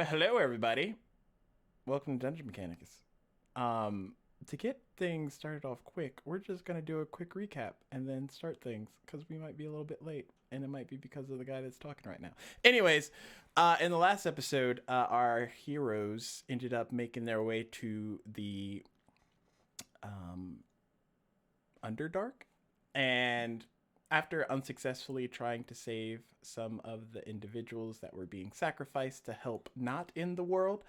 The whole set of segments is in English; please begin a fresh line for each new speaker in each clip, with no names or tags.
Well, hello everybody. Welcome to Dungeon Mechanics. To get things started off quick, we're just gonna do a quick recap and then start things because we might be a little bit late, and it might be because of the guy that's talking right now. Anyways, in the last episode, our heroes ended up making their way to the um, Underdark, and after unsuccessfully trying to save some of the individuals that were being sacrificed to help not in the world,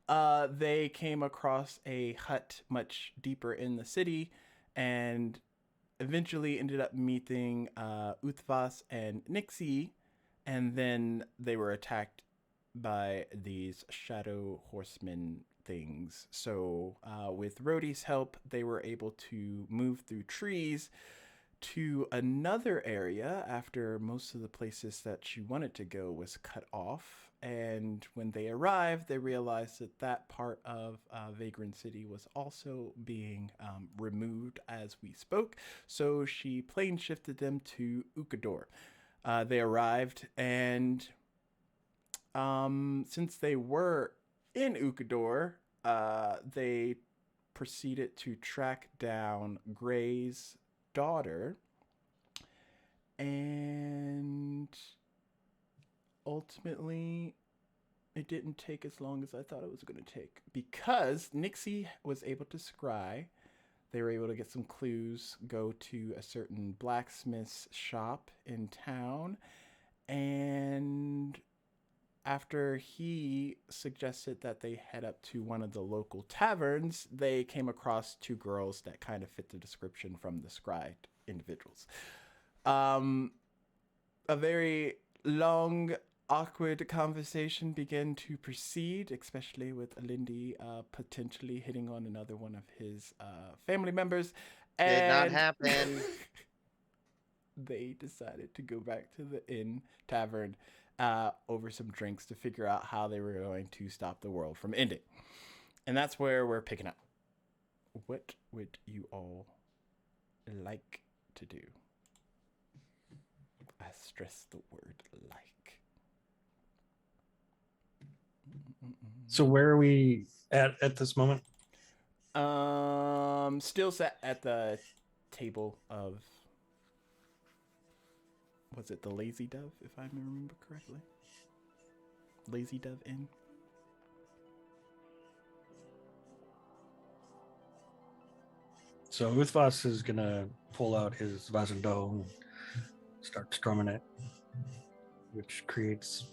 they came across a hut much deeper in the city and eventually ended up meeting Uthvas and Nixie, and then they were attacked by these shadow horsemen things. So, with Rhodey's help, they were able to move through trees to another area after most of the places that she wanted to go was cut off. And when they arrived, they realized that that part of Vagrant City was also being removed as we spoke. So she plane shifted them to Ukador. They arrived, and since they were in Ukador, they proceeded to track down Gray's daughter, and ultimately it didn't take as long as I thought it was going to take because Nixie was able to scry. They were able to get some clues, go to a certain blacksmith's shop in town, and after he suggested that they head up to one of the local taverns, they came across two girls that kind of fit the description from the scribed individuals. A very long, awkward conversation began to proceed, especially with Alindy potentially hitting on another one of his family members.
Did not
And
happen.
they decided to go back to the inn tavern over some drinks to figure out how they were going to stop the world from ending. And that's where we're picking up. What would you all like to do? I stress the word like.
So where are we at this moment?
Still sat at the table of, was it the Lazy Dove, if I remember correctly? Lazy Dove Inn.
So Uthvas is gonna pull out his vazando and start strumming it, which creates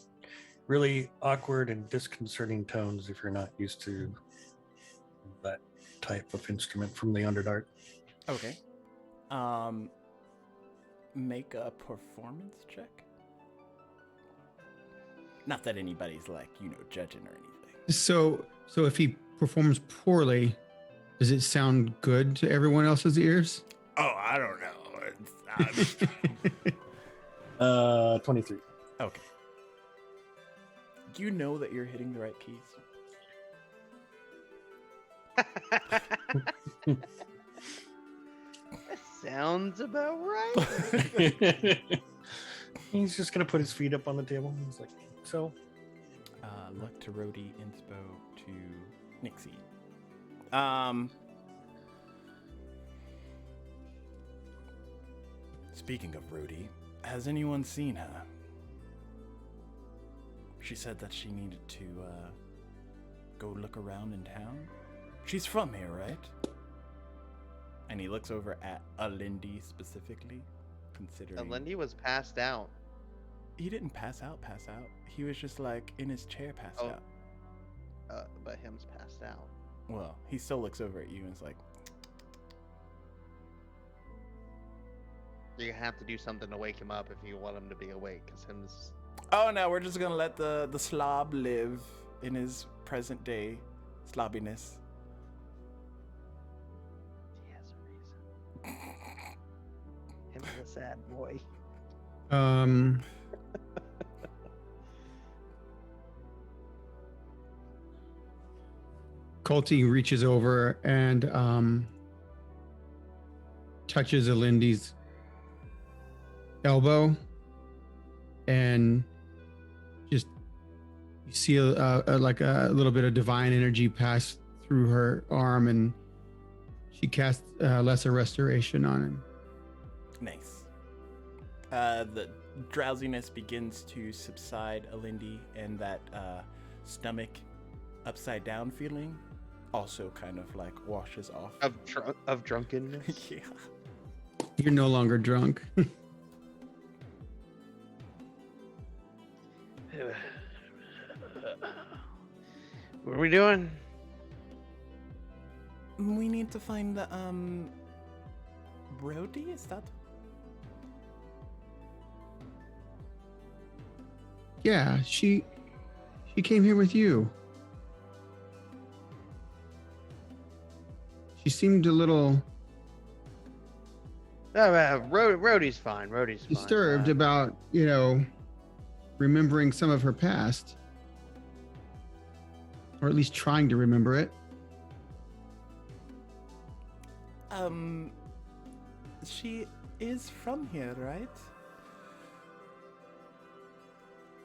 really awkward and disconcerting tones if you're not used to that type of instrument from the Underdark.
Okay. Make a performance check. Not that anybody's judging or anything.
So if he performs poorly, does it sound good to everyone else's ears?
Oh, I don't know.
23.
Okay. You know that you're hitting the right keys.
That sounds about right.
He's just gonna put his feet up on the table. He's like, so.
Luck to Rhodey, inspo to Nixie. Speaking of Rhodey, has anyone seen her? She said that she needed to go look around in town. She's from here, right? And he looks over at Alindy specifically, considering...
Alindy was passed out.
He didn't pass out. He was just like in his chair passed out.
But him's passed out.
Well, he still looks over at you and is like...
You have to do something to wake him up if you want him to be awake, because him's...
Oh no, we're just gonna let the slob live in his present day slobbiness.
He has a reason. Him is a sad boy.
Colty reaches over and touches Alindy's elbow and just You see like a little bit of divine energy pass through her arm, and she casts lesser restoration on him.
Nice. The drowsiness begins to subside, Alindi, and that stomach upside down feeling also kind of like washes off.
Of drunkenness.
Yeah.
You're no longer drunk.
What are we doing?
We need to find the Brody, is that?
Yeah, she came here with you. She seemed a little
Rhodey's fine. Rhodey's fine.
disturbed about, remembering some of her past. Or at least trying to remember it.
She is from here, right?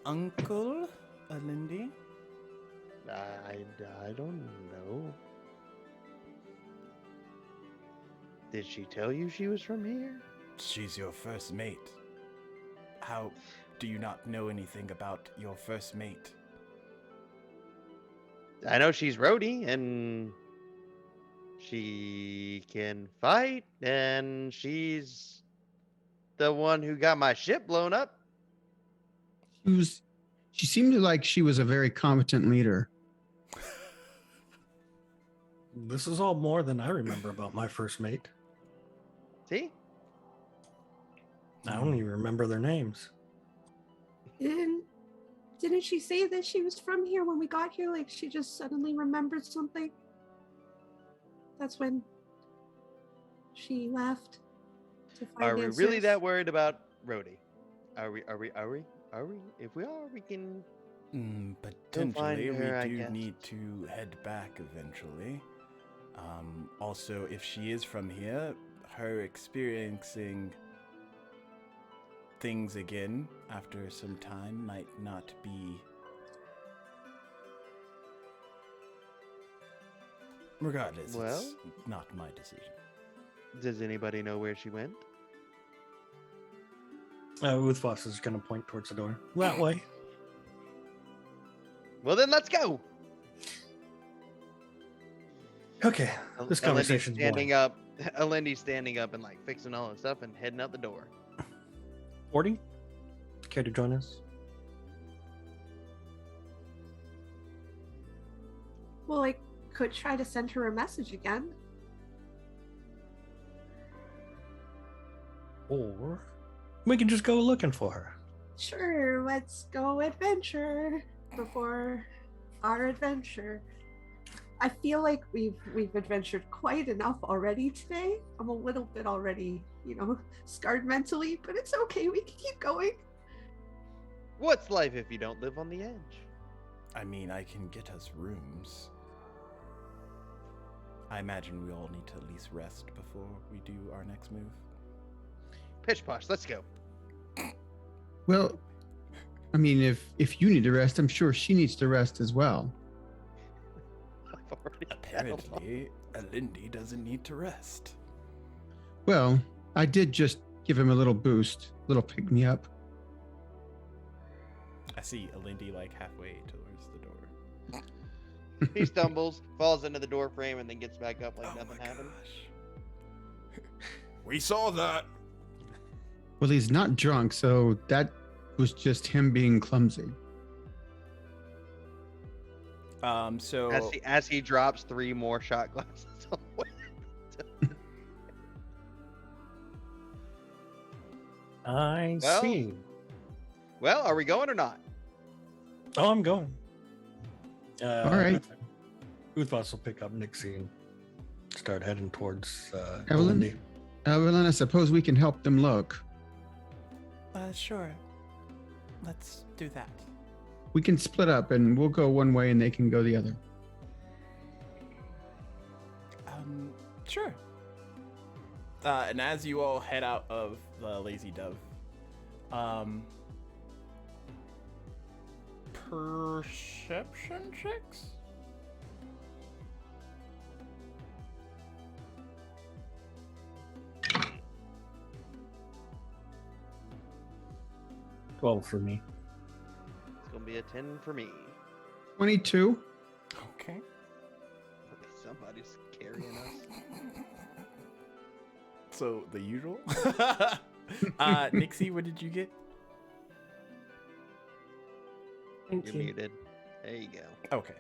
Uncle Alindi?
I don't know. Did she tell you she was from here?
She's your first mate. How do you not know anything about your first mate?
I know she's Rhodey, and she can fight, and she's the one who got my ship blown up.
She seemed like she was a very competent leader.
This is all more than I remember about my first mate.
See?
I don't even remember their names.
Didn't she say that she was from here when we got here? Like she just suddenly remembered something? That's when she left to find
Are we
answers.
really that worried about Rhodey? Are we? If we are, we can.
Potentially,
her, I
we do
guess.
need to head back eventually. Also, if she is from here, her experiencing things again after some time might not be. Regardless,
Well?
it's not my decision.
Does anybody know where she went?
Uthvas is going to point towards the door. That way.
Well, then let's go.
Okay, this conversation's
standing
boring.
up. Alindy's standing up and like fixing all the stuff and heading out the door.
40? Care to join us?
Well, I could try to send her a message again.
Or we can just go looking for her.
Sure, let's go adventure before our adventure. I feel like we've adventured quite enough already today. I'm a little bit already, scarred mentally, but it's okay. We can keep going.
What's life if you don't live on the edge?
I mean, I can get us rooms. I imagine we all need to at least rest before we do our next move.
Pitch posh, let's go.
Well, I mean, if you need to rest, I'm sure she needs to rest as well.
I've already
Apparently, Alindi doesn't need to rest.
Well, I did just give him a little boost, little pick me up.
I see Alindi like halfway towards the door.
He stumbles, falls into the door frame, and then gets back up like
Oh
nothing
my
happened.
gosh. We saw that.
Well, he's not drunk, so that was just him being clumsy.
So
As he drops 3 more shot glasses on the way.
I
Well-
see.
Well, are we going or not?
Oh, I'm going.
All right.
Uthvas will pick up Nixie and start heading towards
Evelyn?
Lindy.
Evelyn, I suppose we can help them look.
sure. Let's do that.
We can split up and we'll go one way and they can go the other.
Sure. And as you all head out of the Lazy Dove, perception checks.
Well, for me.
It's gonna be a 10 for me.
22.
Okay.
Somebody's carrying us.
So the usual. Nixie, what did you get?
Thank
You're
you.
muted. There you go.
Okay.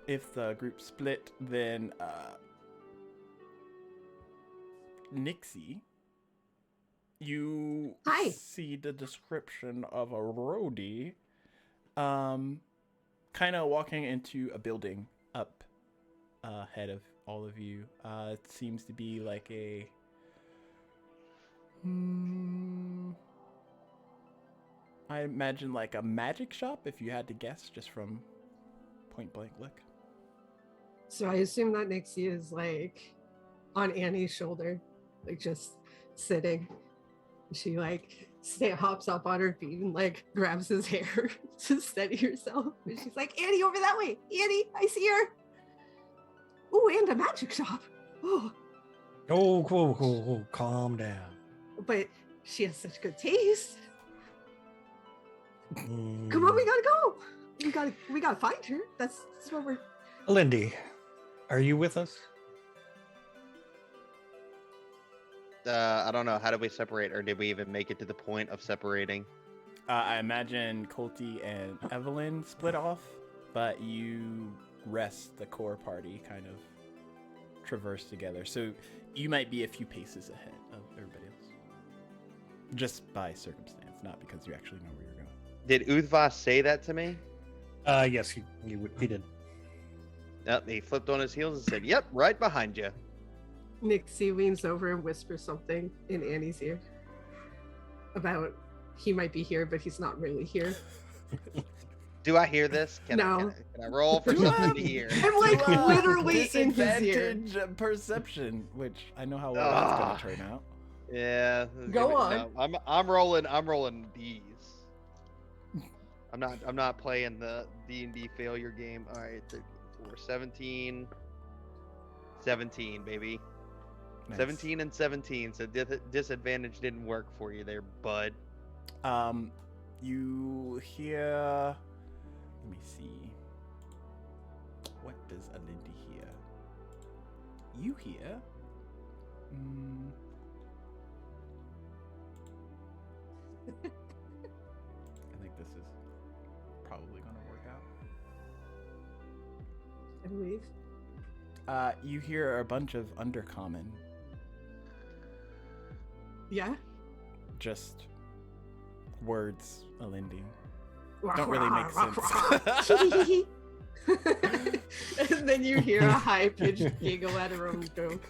If the group split, then Nixie, you
Hi.
see the description of a roadie, kind of walking into a building up ahead of all of you. It seems to be like a I imagine like a magic shop, if you had to guess, just from point blank look.
So I assume that Nixie is like on Annie's shoulder, like just sitting. She like hops up on her feet and like grabs his hair to steady herself. And she's like, Annie, over that way. Annie, I see her. Ooh, and a magic shop. Oh,
Oh, cool. Calm down.
but she has such good taste.
Mm.
Come on, we gotta go. We gotta find her. That's what we're.
Lindy, are you with us?
I don't know. How did we separate, or did we even make it to the point of separating?
I imagine Colty and Evelyn split off, but you rest the core party kind of traverse together. So you might be a few paces ahead of everybody else. Just by circumstance, not because you actually know where you're going.
Did Uthvas say that to me?
Yes, he did.
Yep, he flipped on his heels and said, "Yep, right behind you."
Nixie leans over and whispers something in Annie's ear about he might be here, but he's not really here.
Do I hear this?
No.
Can I roll for something to hear?
I'm like literally in his ear.
Disadvantage perception, which I know how well that's gonna turn out.
Yeah.
Go
no, I'm rolling D's. I'm not playing the D&D failure game. All right, 13, 4, 17, 17, baby.
Nice.
17 and 17. So disadvantage didn't work for you there, bud.
You hear. Let me see. What does Alindy hear? You hear. I think this is probably gonna work out.
I believe.
You hear a bunch of undercommon.
Yeah.
Just words, Alindy. Don't really make sense.
And then you hear a high-pitched giggle at her own joke.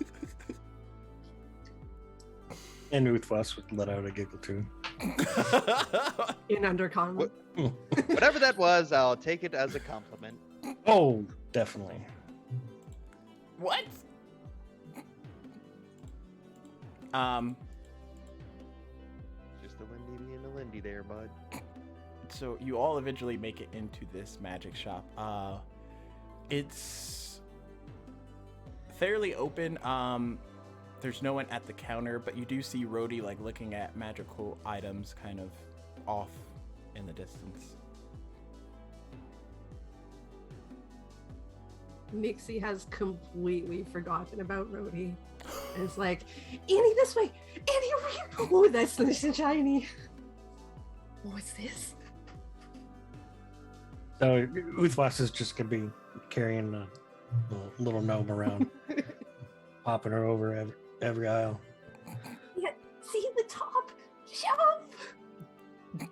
And Uthvas would let out a giggle too.
In undercommon.
Whatever that was, I'll take it as a compliment.
Oh, definitely.
What?
Just a Lindy being a Lindy there, bud.
So you all eventually make it into this magic shop. It's fairly open. There's no one at the counter, but you do see Rhodey like looking at magical items kind of off in the distance.
Nixie has completely forgotten about Rhodey. And it's like, Annie, this way! Annie, over here! Oh, that's nice and shiny. What's this?
So Uthvas is just gonna be carrying a little gnome around, popping her over every aisle.
Yeah, see the top? Shove!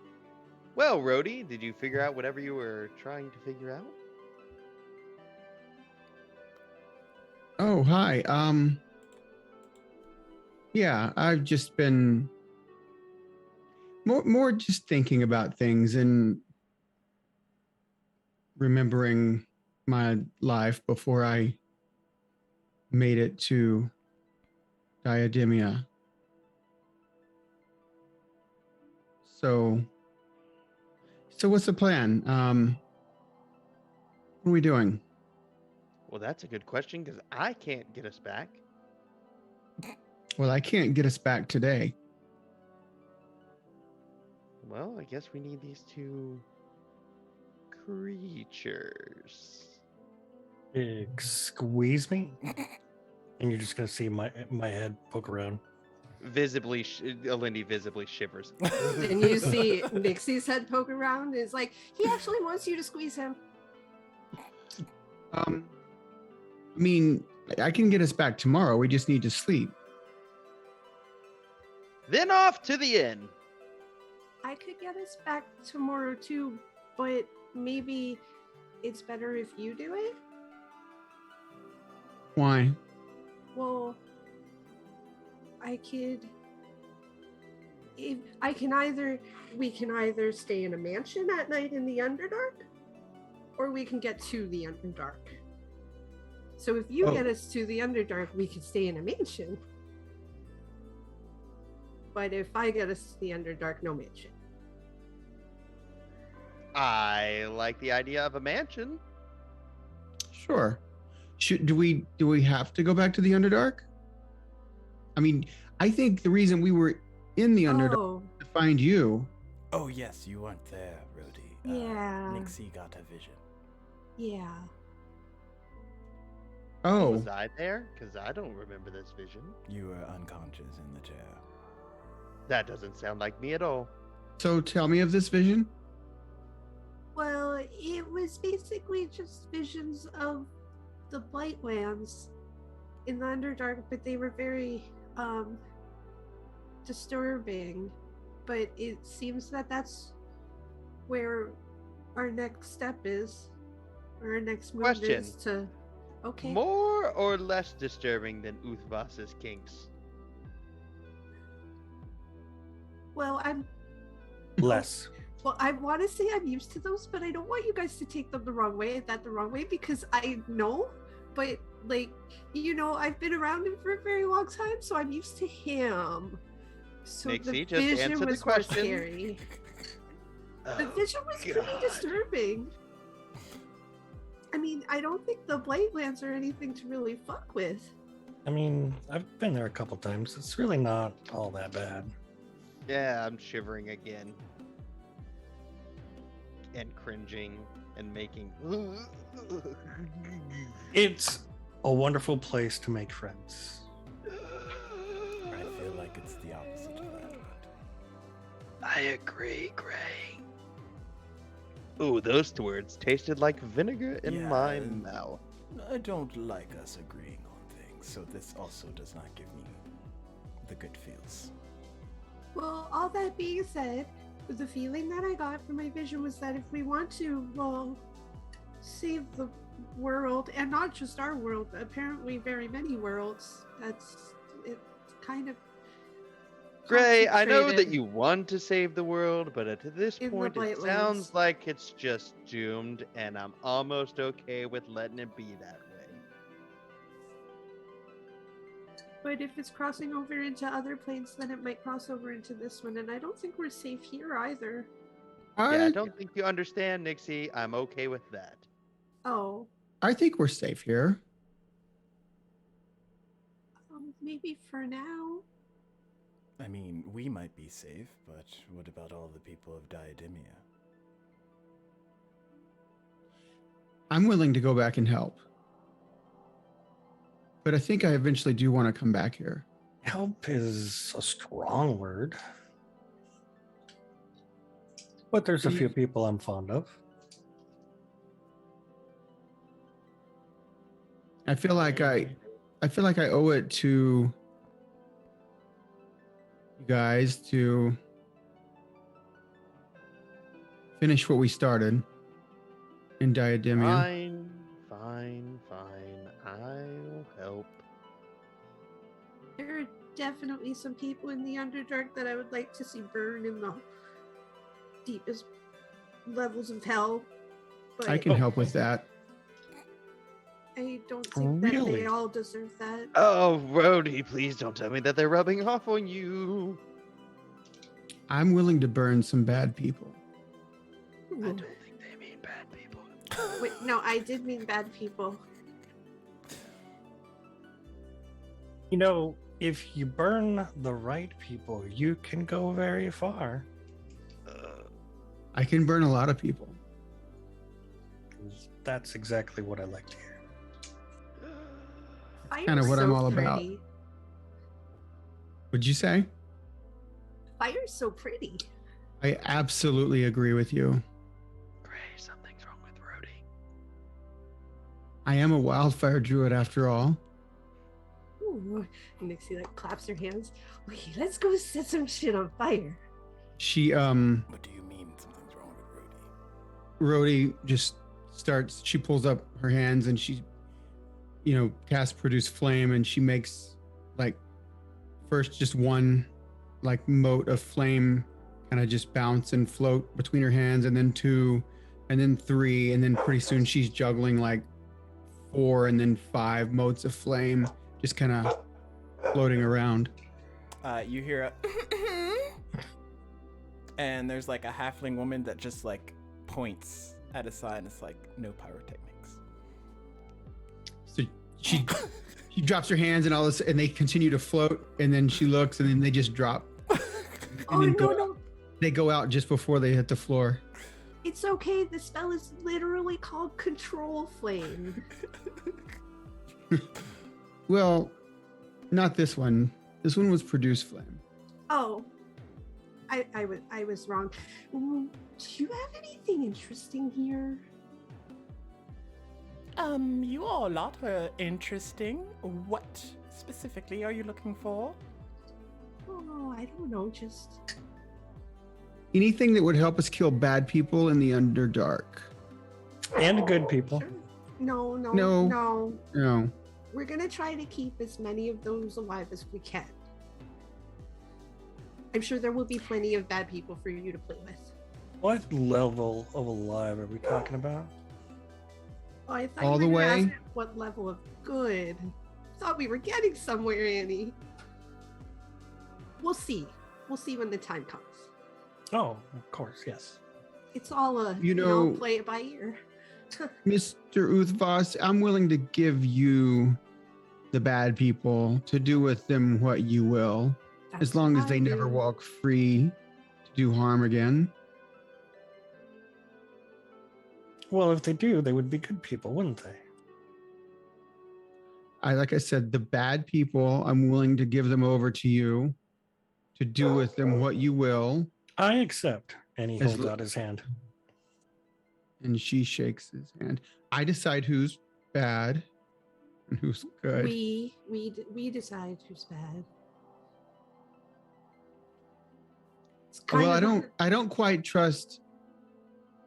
Well, Rhodey, did you figure out whatever you were trying to figure out?
Oh, hi. Yeah, I've just been more just thinking about things and remembering my life before I made it to Diademia. So So what's the plan? What are we doing?
Well, that's a good question because I can't get us back.
Well, I can't get us back today.
Well, I guess we need these two creatures.
Squeeze me, and you're just gonna see my head poke around.
Visibly, Alindy visibly shivers.
And you see Nixie's head poke around. Is like, he actually wants you to squeeze him.
I mean, I can get us back tomorrow. We just need to sleep.
Then off to the inn.
I could get us back tomorrow too, but maybe it's better if you do it.
Why?
Well, we can either stay in a mansion at night in the Underdark, or we can get to the Underdark. So if you get us to the Underdark, we can stay in a mansion. But if I get us to the Underdark, no mansion.
I like the idea of a mansion.
Sure. Do we have to go back to the Underdark? I mean, I think the reason we were in the Underdark to find you.
Oh yes, you weren't there, Rhodey.
Yeah.
Nixie got a vision.
Yeah.
Oh.
Was I there? Because I don't remember this vision.
You were unconscious in the chair.
That doesn't sound like me at all.
So tell me of this vision.
Well, it was basically just visions of the Blightlands in the Underdark, but they were very disturbing. But it seems that that's where our next step is, or our next move
Question.
is to. Okay.
More or less disturbing than Uthvas's kinks?
Well,
Less.
Well, I want to say I'm used to those, but I don't want you guys to take them the wrong way, because I know, but like, I've been around him for a very long time, so I'm used to him. So
Nixie,
the
just
vision
answer the
was more
question.
scary. The
Oh,
vision was pretty
God.
disturbing. I mean, I don't think the Blightlands are anything to really fuck with.
I mean, I've been there a couple times. It's really not all that bad.
Yeah, I'm shivering again. And cringing and making.
It's a wonderful place to make friends.
I feel like it's the opposite of that.
I agree, Gray. Ooh, those words tasted like vinegar in
Yeah,
my
and-
mouth.
I don't like us agreeing on things, so this also does not give me the good feels.
Well, all that being said, the feeling that I got from my vision was that if we want to, save the world, and not just our world, apparently very many worlds, it's kind of
Gray, I know that
concentrated
you want to save the world, but at this
in the
point it
Blightlands.
sounds like it's just doomed, and I'm almost okay with letting it be that way.
But if it's crossing over into other planes, then it might cross over into this one, and I don't think we're safe here either.
Yeah, I don't think you understand, Nixie. I'm okay with that.
Oh,
I think we're safe here.
maybe for now.
I mean, we might be safe, but what about all the people of Diademia?
I'm willing to go back and help. But I think I eventually do want to come back here.
Help is a strong word. But there's a few people I'm fond of.
I feel like I owe it to you guys to finish what we started in Diademia.
Fine. I'll help.
There are definitely some people in the Underdark that I would like to see burn in the deepest levels of hell. But
I can help with that.
I don't think that
Really?
they all deserve that.
Oh, Rhodey, please don't tell me that they're rubbing off on you.
I'm willing to burn some bad people.
Ooh.
I don't think they mean bad people.
Wait, no, I did mean bad people.
You know, if you burn the right people, you can go very far.
I can burn a lot of people.
'Cause that's exactly what I like to hear.
Fire's
Kinda what I'm
so
all about.
pretty.
Would you say?
Fire's so pretty.
I absolutely agree with you.
Gray, something's wrong with Rhodey.
I am a wildfire druid after all.
Ooh. And Nixie like claps her hands. Okay, let's go set some shit on fire.
She
What do you mean something's wrong with Rhodey?
Rhodey just starts, she pulls up her hands and she, casts produce flame, and she makes like first just one like mote of flame kind of just bounce and float between her hands, and then 2, and then 3, and then pretty soon she's juggling like 4 and then 5 motes of flame just kind of floating around.
You hear a and there's like a halfling woman that just like points at a sign. It's like no pyrotechnics.
So she drops her hands and all this, and they continue to float, and then she looks, and then they just drop.
Oh,
then
no.
They go out just before they hit the floor.
It's okay. The spell is literally called Control Flame.
Well, not this one. This one was produce flame.
Oh, I was wrong. Do you have anything interesting here?
You all lot are interesting. What specifically are you looking for?
Oh, I don't know. Just
Anything that would help us kill bad people in the Underdark.
And good people.
Sure. No.
No.
We're gonna try to keep as many of those alive as we can. I'm sure there will be plenty of bad people for you to play with.
What level of alive are we talking about?
Oh, I thought
All
you
the
were gonna
way?
ask what level of good. Thought we were getting somewhere, Annie. We'll see. We'll see when the time comes.
Oh, of course, yes.
It's all a play it by ear.
Mr. Uthvas, I'm willing to give you the bad people to do with them what you will, as long as they never walk free to do harm again.
Well, if they do, they would be good people, wouldn't they?
Like I said, the bad people, I'm willing to give them over to you to do with them what you will.
I accept. And he
As
holds
l-
out his hand.
And she shakes his hand. I decide who's bad and who's good.
We decide who's bad. It's kind
Well,
of
I don't quite trust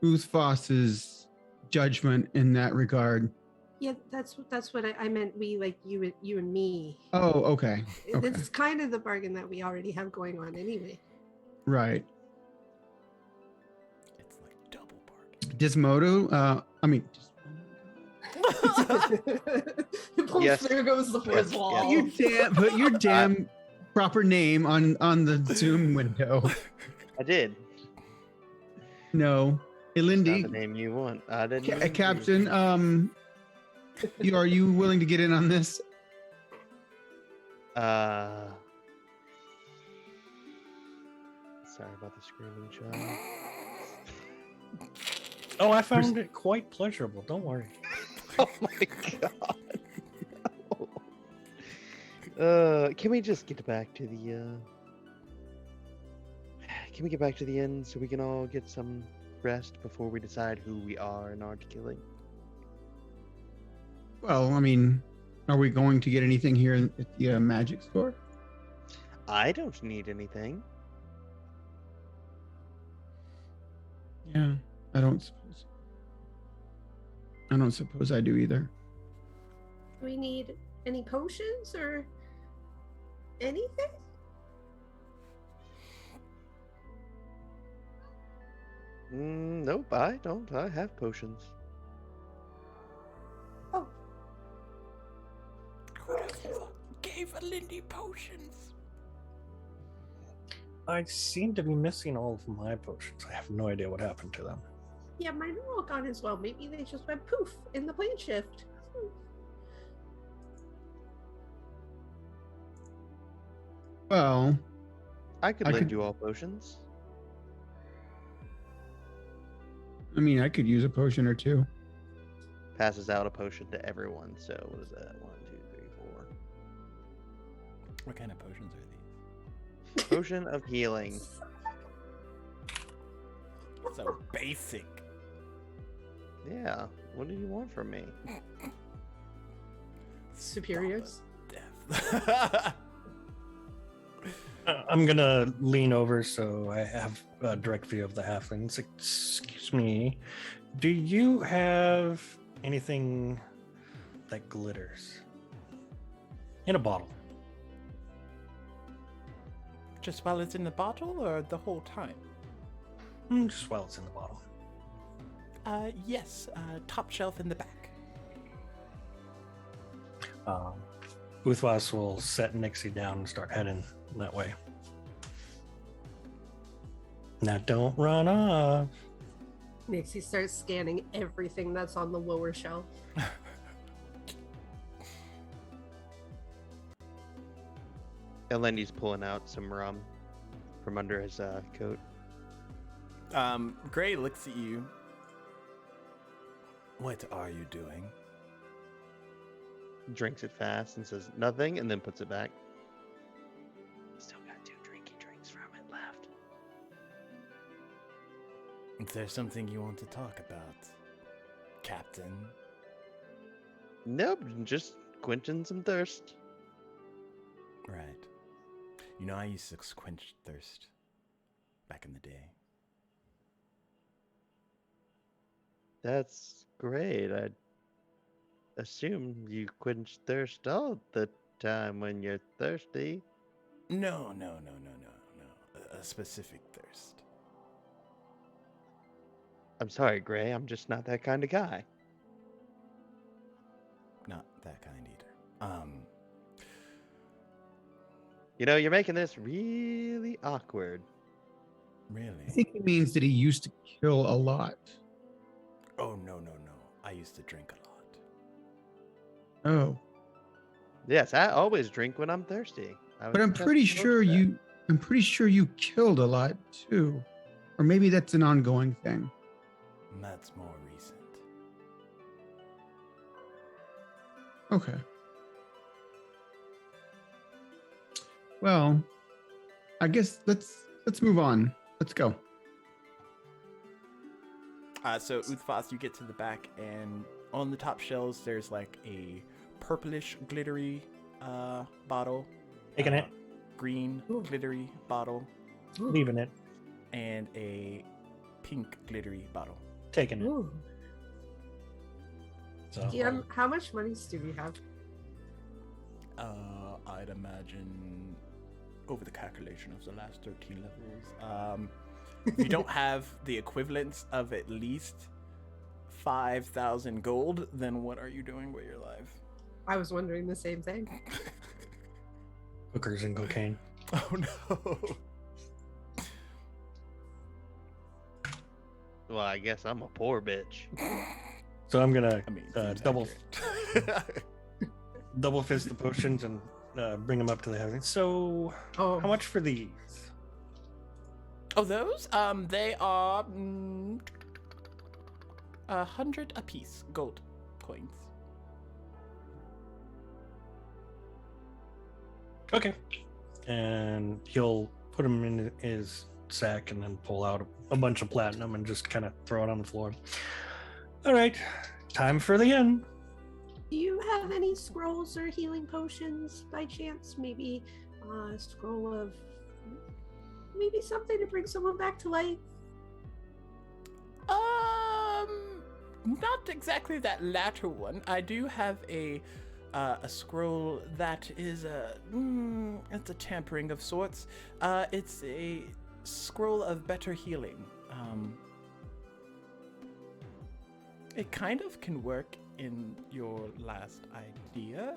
Uthvas's judgment in that regard.
Yeah, that's what I meant. We, like you and me.
Oh, okay.
This is kind of the bargain that we already have going on anyway.
Right.
It's like double bargain.
Dismodo,
Yes.
There goes the fourth
Yes.
wall.
put your damn proper name on the Zoom window.
I did.
No. Hey,
Not the
Lindy,
name you want. I didn't.
Captain, are you willing to get in on this?
Sorry about the screaming child.
Oh, I found it quite pleasurable. Don't worry.
Oh my god. No. Can we just get back to the Can we get back to the end so we can all get some rest before we decide who we are and aren't killing?
Well, are we going to get anything here at the magic store?
I don't need anything.
Yeah, I don't suppose I do either.
Do we need any potions or anything?
Nope, I don't. I have potions.
Oh,
Who gave a Lindy potions?
I seem to be missing all of my potions. I have no idea what happened to them.
Yeah, mine are all gone as well. Maybe they just went poof in the plane shift.
Well,
I could
I
lend
could-
you all potions.
I mean, I could use a potion or two.
Passes out a potion to everyone. So what is that? 1, 2, 3, 4.
What kind of potions are these?
Potion of healing.
So basic.
Yeah. What do you want from me?
Superiors.
Death.
I'm gonna lean over so I have a direct view of the halflings. Excuse me, do you have anything that glitters in a bottle?
Just while it's in the bottle or the whole time?
Just while it's in the bottle.
Yes, top shelf in the back.
Uthwas will set Nixie down and start heading that way. Now don't run off.
Nixie starts scanning everything that's on the lower shelf.
Elendy's pulling out some rum from under his coat.
Gray looks at you. What are you doing?
Drinks it fast and says nothing, and then puts it back. Still got 2 drinky drinks from it left.
Is there something you want to talk about, Captain?
Nope, just quenching some thirst.
Right. You know, I used to quench thirst back in the day.
That's great. I assume you quench thirst all the time when you're thirsty.
No. A specific thirst.
I'm sorry, Gray. I'm just not that kind of guy.
Not that kind either.
You know, you're making this really awkward.
Really?
I think he means that he used to kill a lot.
Oh, no. I used to drink a lot.
Oh,
Yes, I always drink when I'm thirsty.
but I'm pretty sure you killed a lot too, or maybe that's an ongoing thing.
That's more recent.
Okay. Well, I guess let's move on. Let's go.
So Uthfas, you get to the back, and on the top shelves, there's like a purplish glittery bottle,
Taking it,
green
Ooh.
glittery bottle,
leaving it,
and a pink glittery bottle.
taking it.
Ooh.
So,
Do you have, how much money do we have?
I'd imagine over the calculation of the last 13 levels. If you don't have the equivalents of at least 5,000 gold, then what are you doing with your life?
I was wondering the same thing.
hookers and cocaine.
Oh no.
Well, I guess I'm a poor bitch.
So I'm gonna
I mean,
double
accurate.
double fist the potions and bring them up to the heavens. So
Oh,
how much for these?
Oh, those? They are 100 apiece, gold coins.
Okay. And he'll put them in his sack and then pull out a bunch of platinum and just kind of throw it on the floor. All right, time for the inn.
do you have any scrolls or healing potions by chance? Maybe a scroll of maybe something to bring someone back to life?
Not exactly that latter one. I do have a scroll that is it's a tampering of sorts. It's a scroll of better healing. It kind of can work in your last idea.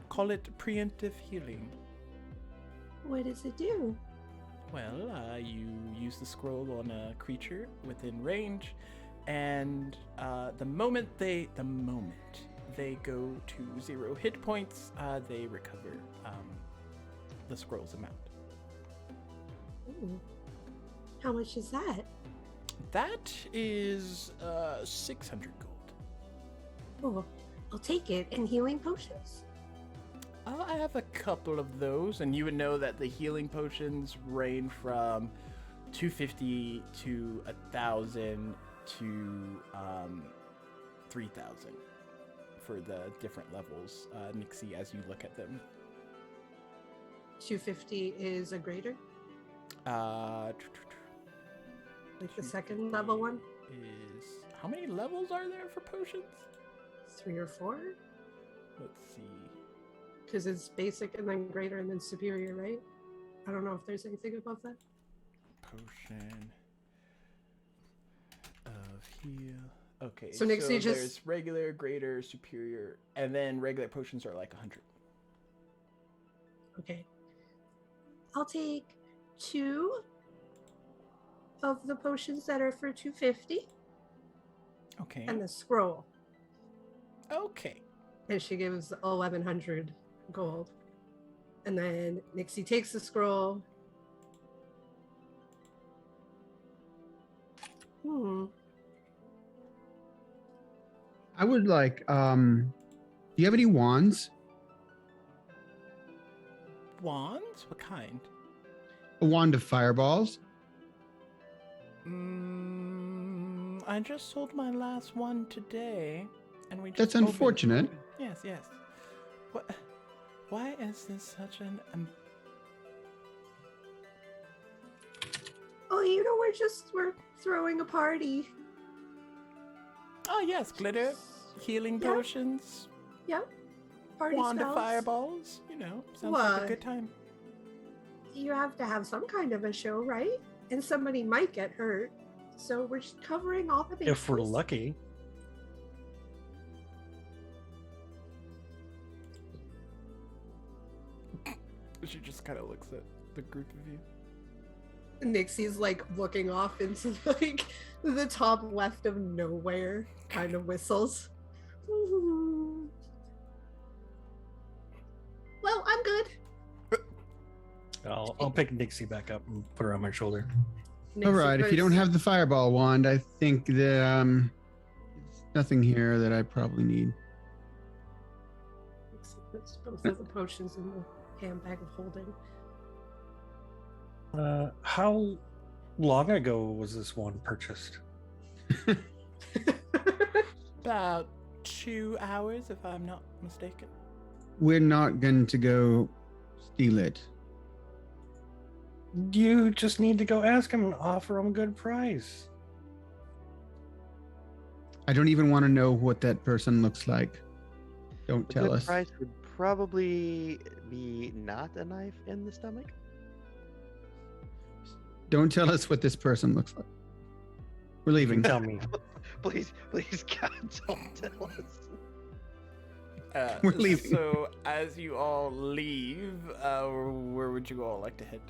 Call it Preemptive Healing.
What does it do?
Well, you use the scroll on a creature within range, and the moment they go to 0 hit points, they recover the scroll's amount.
Ooh. How much is that?
That is 600 gold.
Oh, I'll take it. And healing potions?
I have a couple of those, and you would know that the healing potions range from 250 to 1,000 to 3,000 for the different levels, Nixie, as you look at them.
250 is a greater? Like the second level one?
Is how many levels are there for potions?
3 or 4?
Let's see.
Because it's basic and then greater and then superior, right? I don't know if there's anything above that.
Potion of heal. Okay,
So Nixie just-
there's regular, greater, superior, and then regular potions are like 100.
Okay. I'll take 2 of the potions that are for 250
Okay.
and the scroll.
Okay.
And she gives 1,100 gold. And then Nixie takes the scroll.
I would like, do you have any wands?
Wands? What kind?
A wand of fireballs?
I just sold my last one today, and we just
That's
opened-
unfortunate.
Yes, yes. What? Why is this such an?
Oh, you know, we're throwing a party.
Oh yes, glitter, healing
Yeah.
potions,
Yep. Party
wand of
spells.
fireballs. You know, sounds like a
What?
good time.
You have to have some kind of a show, right? And somebody might get hurt. So we're just covering all the bases.
If we're lucky.
She just kind of looks at the group of you.
Nixie's like looking off into like the top left of nowhere, kind of whistles. Ooh. Well, I'm good.
I'll pick Nixie back up and put her on my shoulder.
Nixie
All right, if you don't
puts-
have the fireball wand, I think that there's nothing here that I probably need.
Nixie puts both of the potions in the handbag of holding.
How long ago was this one purchased?
About 2 hours, if I'm not mistaken.
We're not going to go steal it.
You just need to go ask him and offer him a good price.
I don't even want to know what that person looks like. Don't
The
tell
good
us.
price would probably be not a knife in the stomach.
Don't tell us what this person looks like. We're
You
leaving.
can tell me.
Please, God, don't tell us.
We're leaving.
So, as you all leave, where would you all like to head?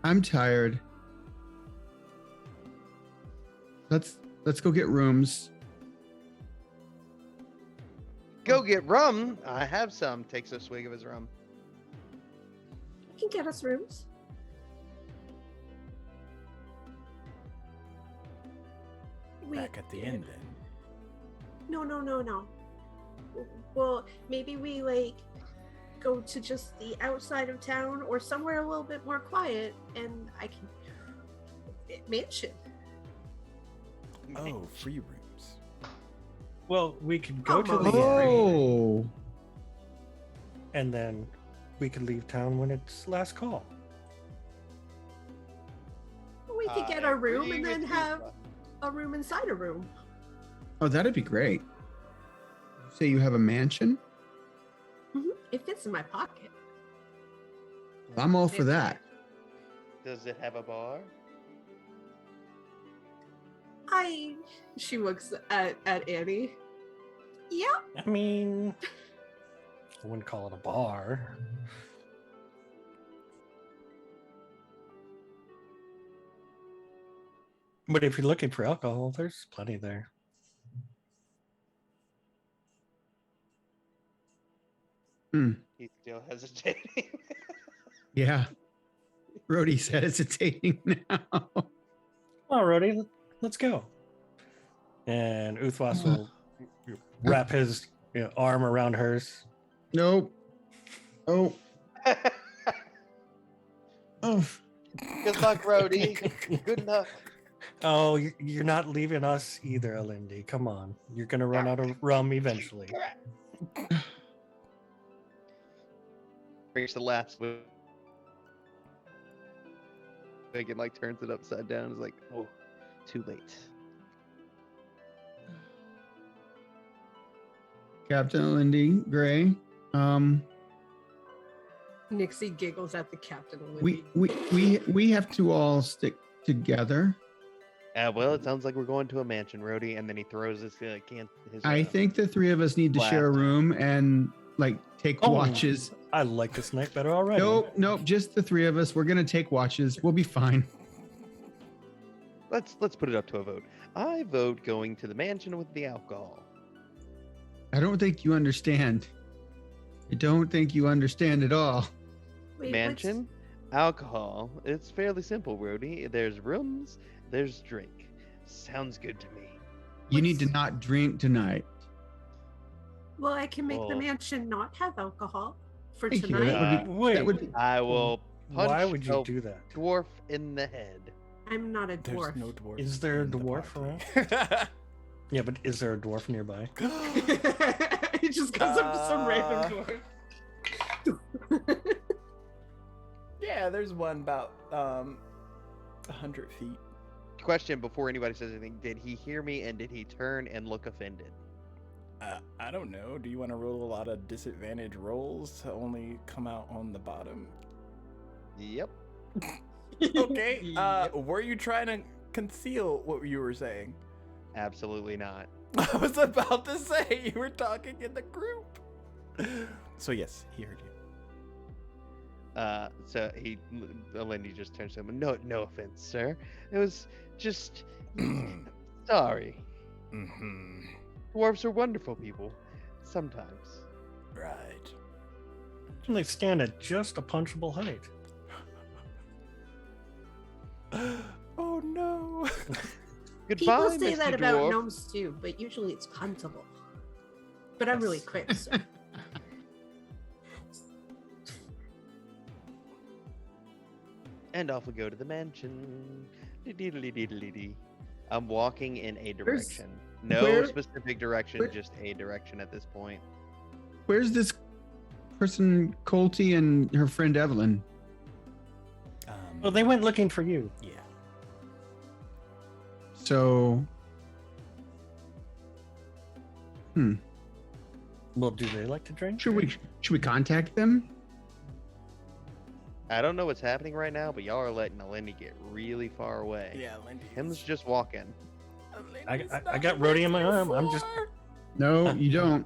I'm tired. Let's go get rooms.
Go get rum. I have some. Takes a swig of his rum.
You can get us rooms.
Back at the end, then.
No. Well, maybe we like go to just the outside of town or somewhere a little bit more quiet, and I can mansion.
Oh, free rooms.
Well, we could go to
Oh.
the inn,
Oh,
and then we could leave town when it's last call.
We could get
I
a room
agree
and then
with you,
have
Buck.
a room inside a room.
oh, that'd be great. You say you have a mansion?
It fits in my pocket.
I'm all for that.
Does it have a bar?
She looks at Annie. Yeah.
I mean, I wouldn't call it a bar. But if you're looking for alcohol, there's plenty there.
He's still hesitating.
Yeah. Rhodey's hesitating now.
Come on, Rhodey, let's go. And Uthwas will wrap his arm around hers.
Nope. Oh. Oh.
Good luck, Rhodey. Good luck.
Oh, you're not leaving us either, Alindy. Come on. You're going to run out of rum eventually.
Reach the last one. Like it like turns it upside down. It's like, oh, too late.
Captain Lindy Gray.
Nixie giggles at the captain. of Libby.
We have to all stick together.
Well, it sounds like we're going to a mansion, Rhodey, and then he throws his
I think the three of us need to share a room and like take watches.
I like this night better already.
Nope, just the three of us. We're gonna take watches. We'll be fine.
Let's put it up to a vote. I vote going to the mansion with the alcohol.
I don't think you understand. I don't think you understand at all.
Wait,
Mansion, alcohol. It's fairly simple, Rhodey. There's rooms, there's drink. Sounds good to me.
You need to not drink tonight.
Well, I can make the
Well-
mansion not have alcohol for
Thank you.
tonight.
Wait,
that would be-
I will punch
why would you
a
do that?
dwarf in the head.
I'm not a
There's
dwarf.
no dwarf.
Is there a
in the
dwarf
party.
Yeah, but is there a dwarf nearby?
He just goes up to some random dwarf.
Yeah, there's one about 100 feet.
Question before anybody says anything: did he hear me and did he turn and look offended?
I don't know. Do you want to roll a lot of disadvantage rolls to only come out on the bottom?
Yep.
Okay. Were you trying to conceal what you were saying?
Absolutely not.
I was about to say you were talking in the group. So yes, he heard you.
So Lindy just turns to him. No offense, sir. It was just sorry.
Mm-hmm.
Dwarves are wonderful people. Sometimes.
Right.
And they stand at just a punchable height.
Oh no.
Goodbye,
People say
Mr.
that about
Dwarf.
gnomes too, but usually it's puntable. But I'm really quick, so.
And off we go to the mansion. Dee-dee-dee-dee-dee-dee. I'm walking in a direction. No
where-
specific direction,
where-
just a direction at this point.
Where's this person, Colty, and her friend Evelyn?
Well, they went looking for you.
Yeah.
So,
Well, do they like to drink?
should we contact them?
I don't know what's happening right now, but y'all are letting Lindy get really far away.
Yeah, Lindy.
Him's just walking.
I got Rhodey in my arm. I'm just.
No, you don't.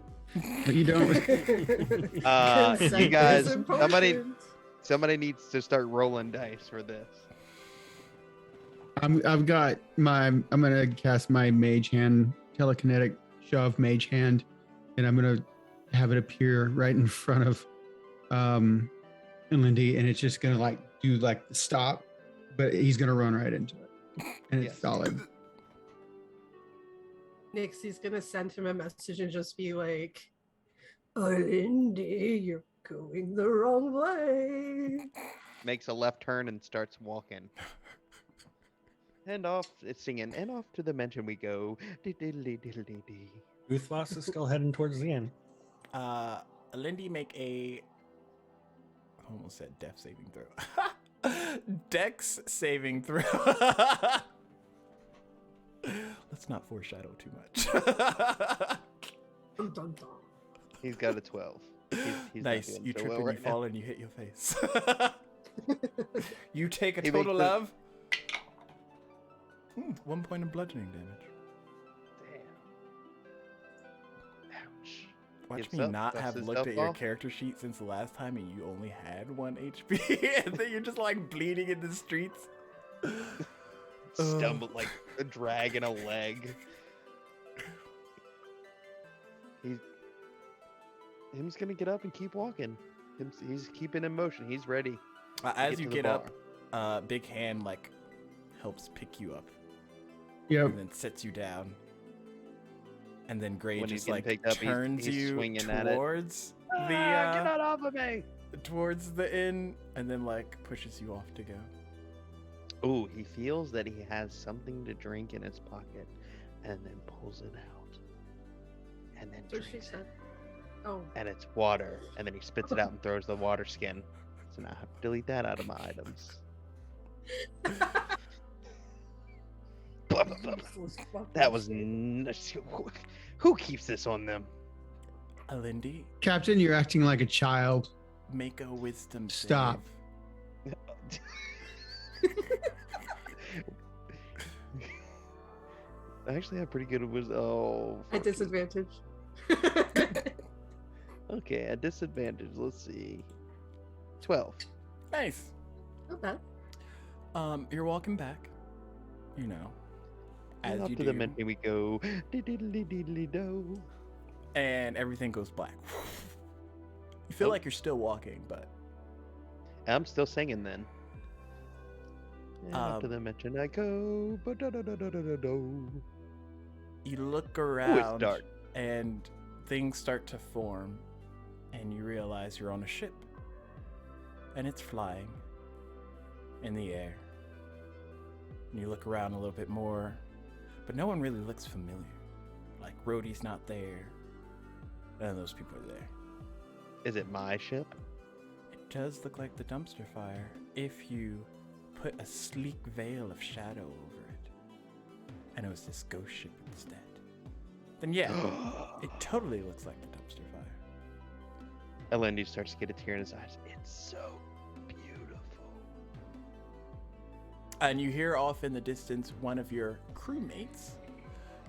You don't.
You guys,
and
somebody
potions.
somebody needs to start rolling dice for this.
I'm gonna cast my mage hand, telekinetic shove mage hand, and I'm gonna have it appear right in front of Lindy, and it's just gonna like do like the stop, but he's gonna run right into it, and it's
Yes.
solid.
Nixie's gonna send him a message and just be like, Lindy, you're going the wrong way.
Makes a left turn and starts walking. And off, it's singing, and off to the mansion we go. Diddly-diddly-dee.
Uthwas is still heading towards the end.
Lindy, make a. I almost said death saving throw. Dex saving throw. Let's not foreshadow too much.
Dun, dun, dun.
He's got a 12. He's not
Nice.
doing
You
so
trip
well
and
right
you
now.
fall and you hit your face. You take a
He
total
makes the-
of 1 point of bludgeoning damage.
Damn. Ouch.
Watch
Gives
me
up,
not
dusts
have
his
looked
stuff
at your
off.
character sheet since the last time and you only had 1 HP and then you're just like bleeding in the streets.
stumble like dragging a leg. Him's gonna get up and keep walking. He's keeping in motion. He's ready.
As
to
you
the
get
bar.
up, Big Hand like helps pick you up
Yep.
and then sets you down. And then Gray
When he's
just
getting
like
picked up,
turns
he's
you
swinging at it.
towards
Get
the
out off of me!
towards the inn, and then like pushes you off to go.
Ooh, he feels that he has something to drink in his pocket, and then pulls it out, and then
So she
drinks it.
said, "Oh,
And it's water, and then he spits it out and throws the water skin. So now I have to delete that out of my items. Blah, blah, blah, blah. That was who keeps this on them?
Alindy,
Captain, you're acting like a child.
make a wisdom
Stop.
save.
I actually have pretty good wisdom. Oh,
at disadvantage."
okay, at disadvantage. Let's see. 12.
Nice.
Not bad.
You're walking back. You know,
And
as
up
you
to
do,
the mention we go. Diddly-diddly-do.
and everything goes black. You feel
Oh.
like you're still walking, but
I'm still singing then. And up to
Um,
the mention I go. Ba-da-da-da-da-da-do.
you look
Ooh,
around
it's dark.
and things start to form, and you realize you're on a ship, and it's flying in the air. And you look around a little bit more, but no one really looks familiar. Like Rhodey's not there. None of those people are there.
Is it my ship?
It does look like the dumpster fire if you put a sleek veil of shadow over it, and it was this ghost ship instead. Then yeah, it totally looks like the dumpster fire.
Elendi starts to get a tear in his eyes. It's so beautiful.
And you hear off in the distance one of your crewmates,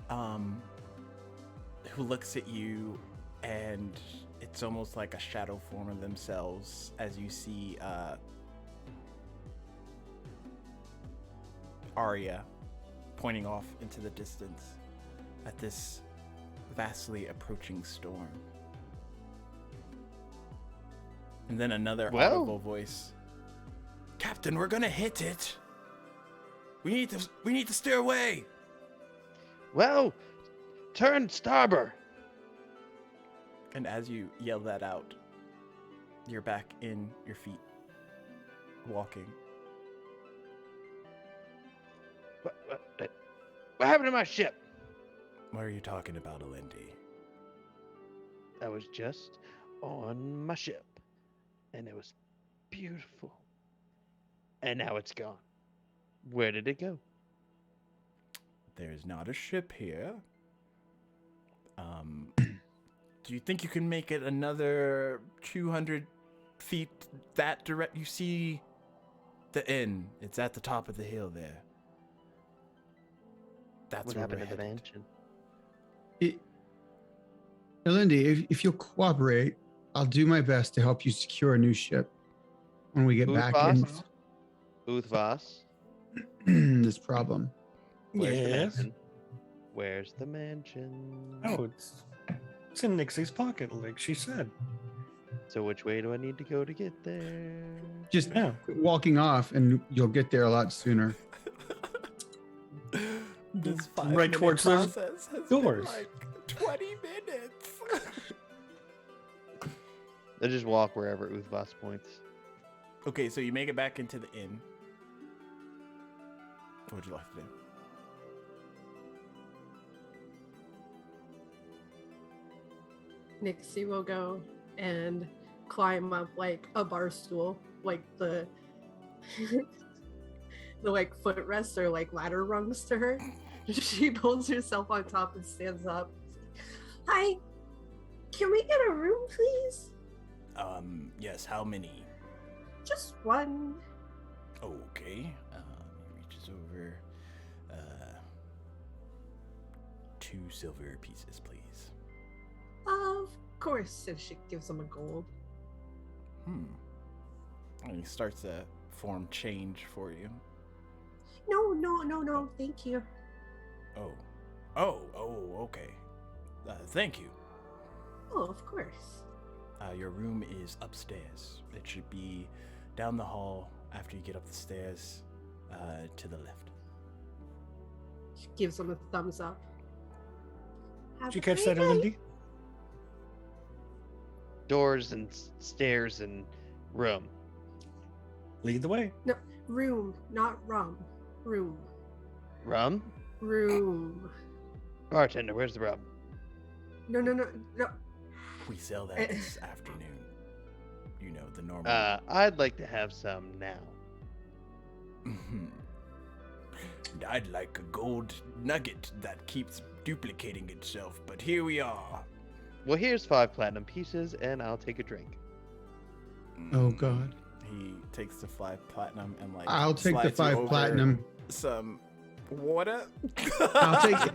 who looks at you, and it's almost like a shadow form of themselves as you see Arya pointing off into the distance at this vastly approaching storm. And then another
Well-
audible voice. Captain, we're gonna hit it. We need to steer away.
Well, turn starboard.
And as you yell that out, you're back in your feet, walking.
What happened to my ship?
What are you talking about, Alindy?
I was just on my ship, and it was beautiful. And now it's gone. Where did it go?
There's not a ship here. Do you think you can make it another 200 feet that direct? You see the inn. It's at the top of the hill there. That's
What
where
happened
we're
to the
headed.
mansion?
Lindy, if you'll cooperate, I'll do my best to help you secure a new ship when we get back
Uthvas?
in this problem.
Where's the
Yes.
mansion? Where's the mansion?
Oh, it's in Nixie's pocket, like she said.
So which way do I need to go to get there?
Just
Yeah.
quit walking off, and you'll get there a lot sooner.
This
Right
5-minute
towards those
process has
doors.
been like 20 minutes.
I just walk wherever Uthvas points.
Okay, so you make it back into the inn. What would you like to do?
Nixie will go and climb up like a bar stool, like the the like footrest or like ladder rungs to her. She pulls herself on top and stands up. Hi, can we get a room, please?
Yes, how many?
Just one.
Okay. He reaches over. 2 silver pieces, please.
Of course, and she gives him a gold.
And he starts to form change for you.
No. Thank you.
Oh, okay. Thank you.
Oh, of course.
Your room is upstairs. It should be down the hall after you get up the stairs, to the left.
She gives him a thumbs up. Have
Did you
a
catch
great
that,
night.
Lindy?
Doors and stairs and room.
Lead the way.
No, room, not rum. Room.
Rum?
Room.
Bartender, where's the rum?
No.
We sell that this afternoon. You know, the normal.
I'd like to have some now.
I'd like a gold nugget that keeps duplicating itself, but here we are.
Well, here's 5 platinum pieces, and I'll take a drink.
Oh God.
He takes the 5 platinum and like.
I'll take the
slides you
5
over
platinum.
Some water.
I'll take it.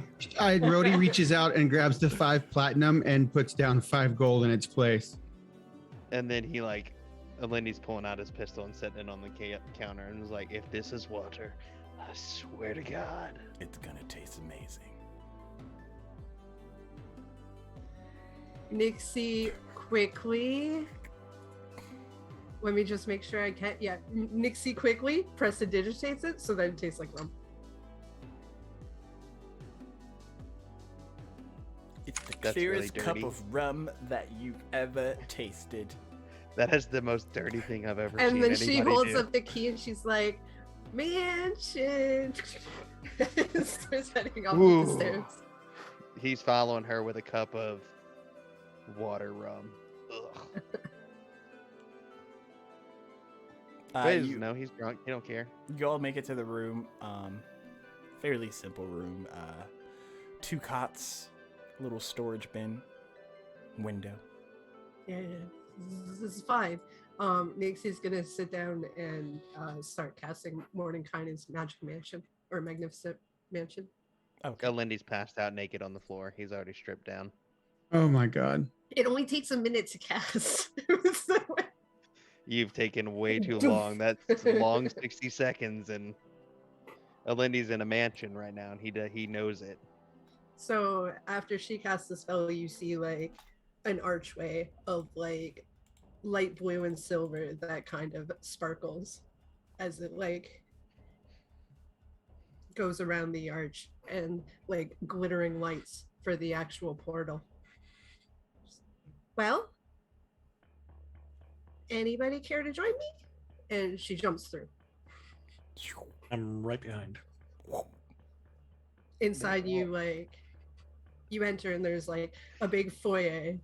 Rhodey reaches out and grabs the 5 platinum and puts down 5 gold in its place.
And then he Lindy's pulling out his pistol and setting it on the counter and was like, if this is water, I swear to God.
It's gonna taste amazing.
Nixie quickly. Let me just make sure I can't. Yeah, Nixie quickly prestidigitates it so that it tastes like rum.
It's the
That's really
clearest cup
dirty.
of rum that you've ever tasted.
That is the most dirty thing I've ever seen.
And then she
anybody
holds
do.
up the key and she's like, mansion. Starts heading off
Ooh.
the stairs.
He's following her with a cup of water rum. Ugh. Ray doesn't know he's drunk. He don't care.
You all make it to the room. Fairly simple room. 2 cots, little storage bin, window.
Yeah, this is fine. Nixie's gonna sit down and start casting Mordenkainen's Magic Mansion or Magnificent Mansion.
Okay.
Lindy's passed out naked on the floor. He's already stripped down.
Oh my God.
It only takes a minute to cast.
You've taken way too long. That's a long 60 seconds, and Lindy's in a mansion right now, and he knows it.
So after she casts the spell, you see like an archway of like light blue and silver that kind of sparkles as it like goes around the arch, and like glittering lights for the actual portal. Well, anybody care to join me? And she jumps through.
I'm right behind.
Inside you enter and there's like a big foyer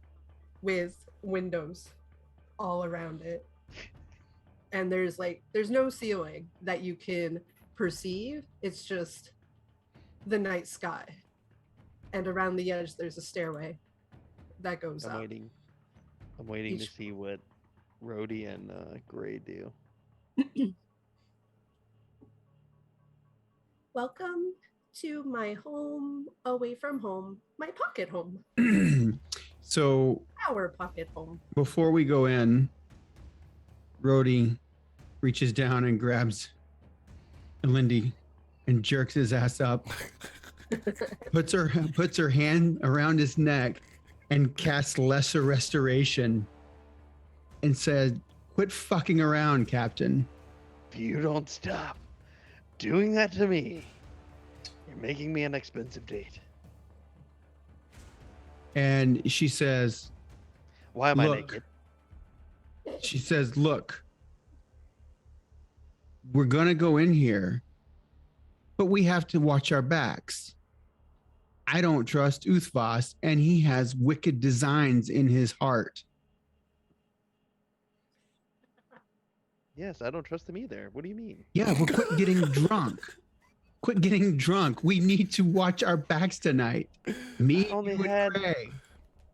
with windows all around it. And there's no ceiling that you can perceive. It's just the night sky. And around the edge there's a stairway that goes up.
I'm waiting to
Each-
see what Rhodey and Gray do.
Welcome to my home away from home, my pocket home,
So
our pocket home.
before we go in, Rhodey reaches down and grabs Lindy and jerks his ass up, puts her hand around his neck and casts Lesser Restoration and said, "Quit fucking around, Captain."
If you don't stop doing that to me, you're making me an expensive date.
And she says,
Why am I
Look.
naked?
she says, "Look, we're going to go in here, but we have to watch our backs. I don't trust Uthvas, and he has wicked designs in his heart."
Yes, I don't trust him either. What do you mean?
Yeah, well, quit getting drunk. Quit getting drunk. We need to watch our backs tonight. Me,
I only
you, and
had-
Fray.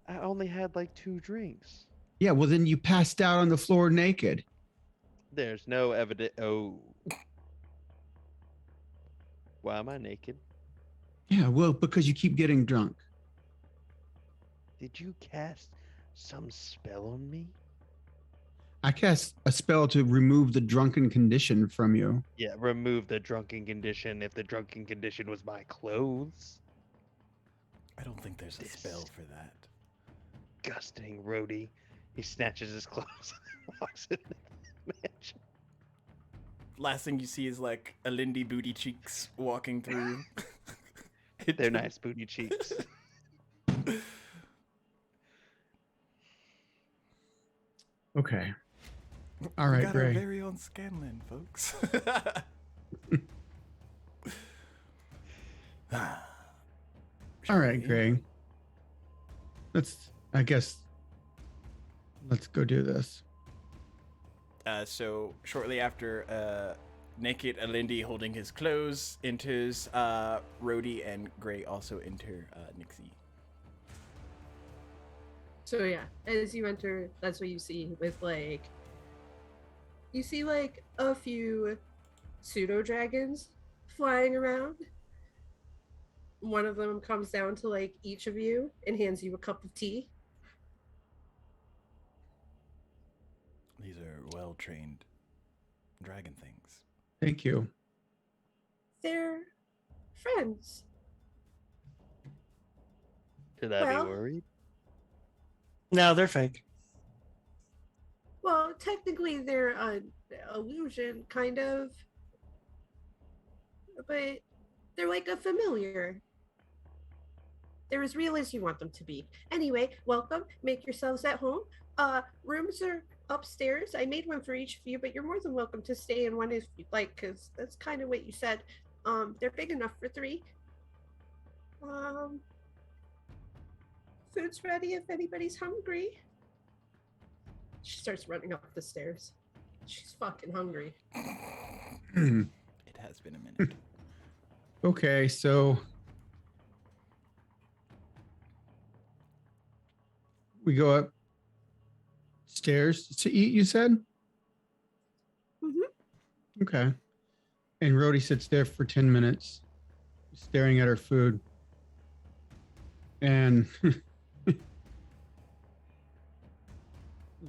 I only had like 2 drinks.
Yeah, well, then you passed out on the floor naked.
There's no evidence. Oh. Why am I naked?
Yeah, well, because you keep getting drunk.
Did you cast some spell on me?
I cast a spell to remove the drunken condition from you.
Yeah, remove the drunken condition. If the drunken condition was my clothes.
I don't think there's a spell for that.
Disgusting roadie. He snatches his clothes and walks into the mansion.
Last thing you see is like a Lindy booty cheeks walking through.
They're nice booty cheeks.
Okay. All
We
right,
got
Gray.
our very own Scanlan, folks.
All right, Gray. Let's go do this.
So shortly after, naked Alindi holding his clothes enters. Rhodey and Gray also enter Nixie.
So yeah, as you enter, that's what you see with like. You see like a few pseudo dragons flying around. One of them comes down to like each of you and hands you a cup of tea.
These are well-trained dragon things.
Thank you.
They're friends.
Should I
Well-
be worried?
No, they're fake.
Well, technically they're an illusion, kind of. But they're like a familiar. They're as real as you want them to be. Anyway, welcome. Make yourselves at home. Rooms are upstairs. I made one for each of you, but you're more than welcome to stay in one if you'd like, because that's kind of what you said. They're big enough for 3. Food's ready if anybody's hungry. She starts running up the stairs. She's fucking hungry.
It has been a minute.
Okay, so we go upstairs to eat, you said?
Mhm.
Okay. And Rhodey sits there for 10 minutes, staring at her food. And let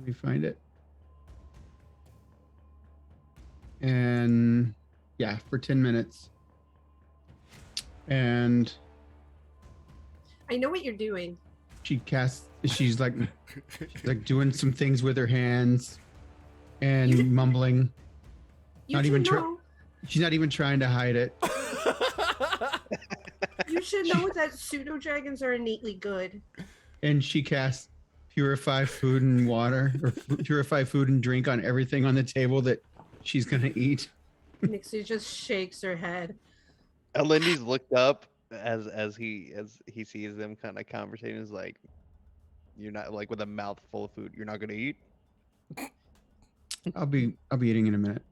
me find it. And yeah, for 10 minutes. And
I know what you're doing.
she's like doing some things with her hands and
You-
mumbling.
You
Not
should
even
know.
She's not even trying to hide it.
You should know that pseudo dragons are innately good.
And she casts purify food and water, or purify food and drink on everything on the table that she's gonna eat.
Nixie just shakes her head.
Alindy's looked up as he sees them kind of conversating. Is like, you're not like with a mouth full of food. You're not gonna eat.
I'll be eating in a minute.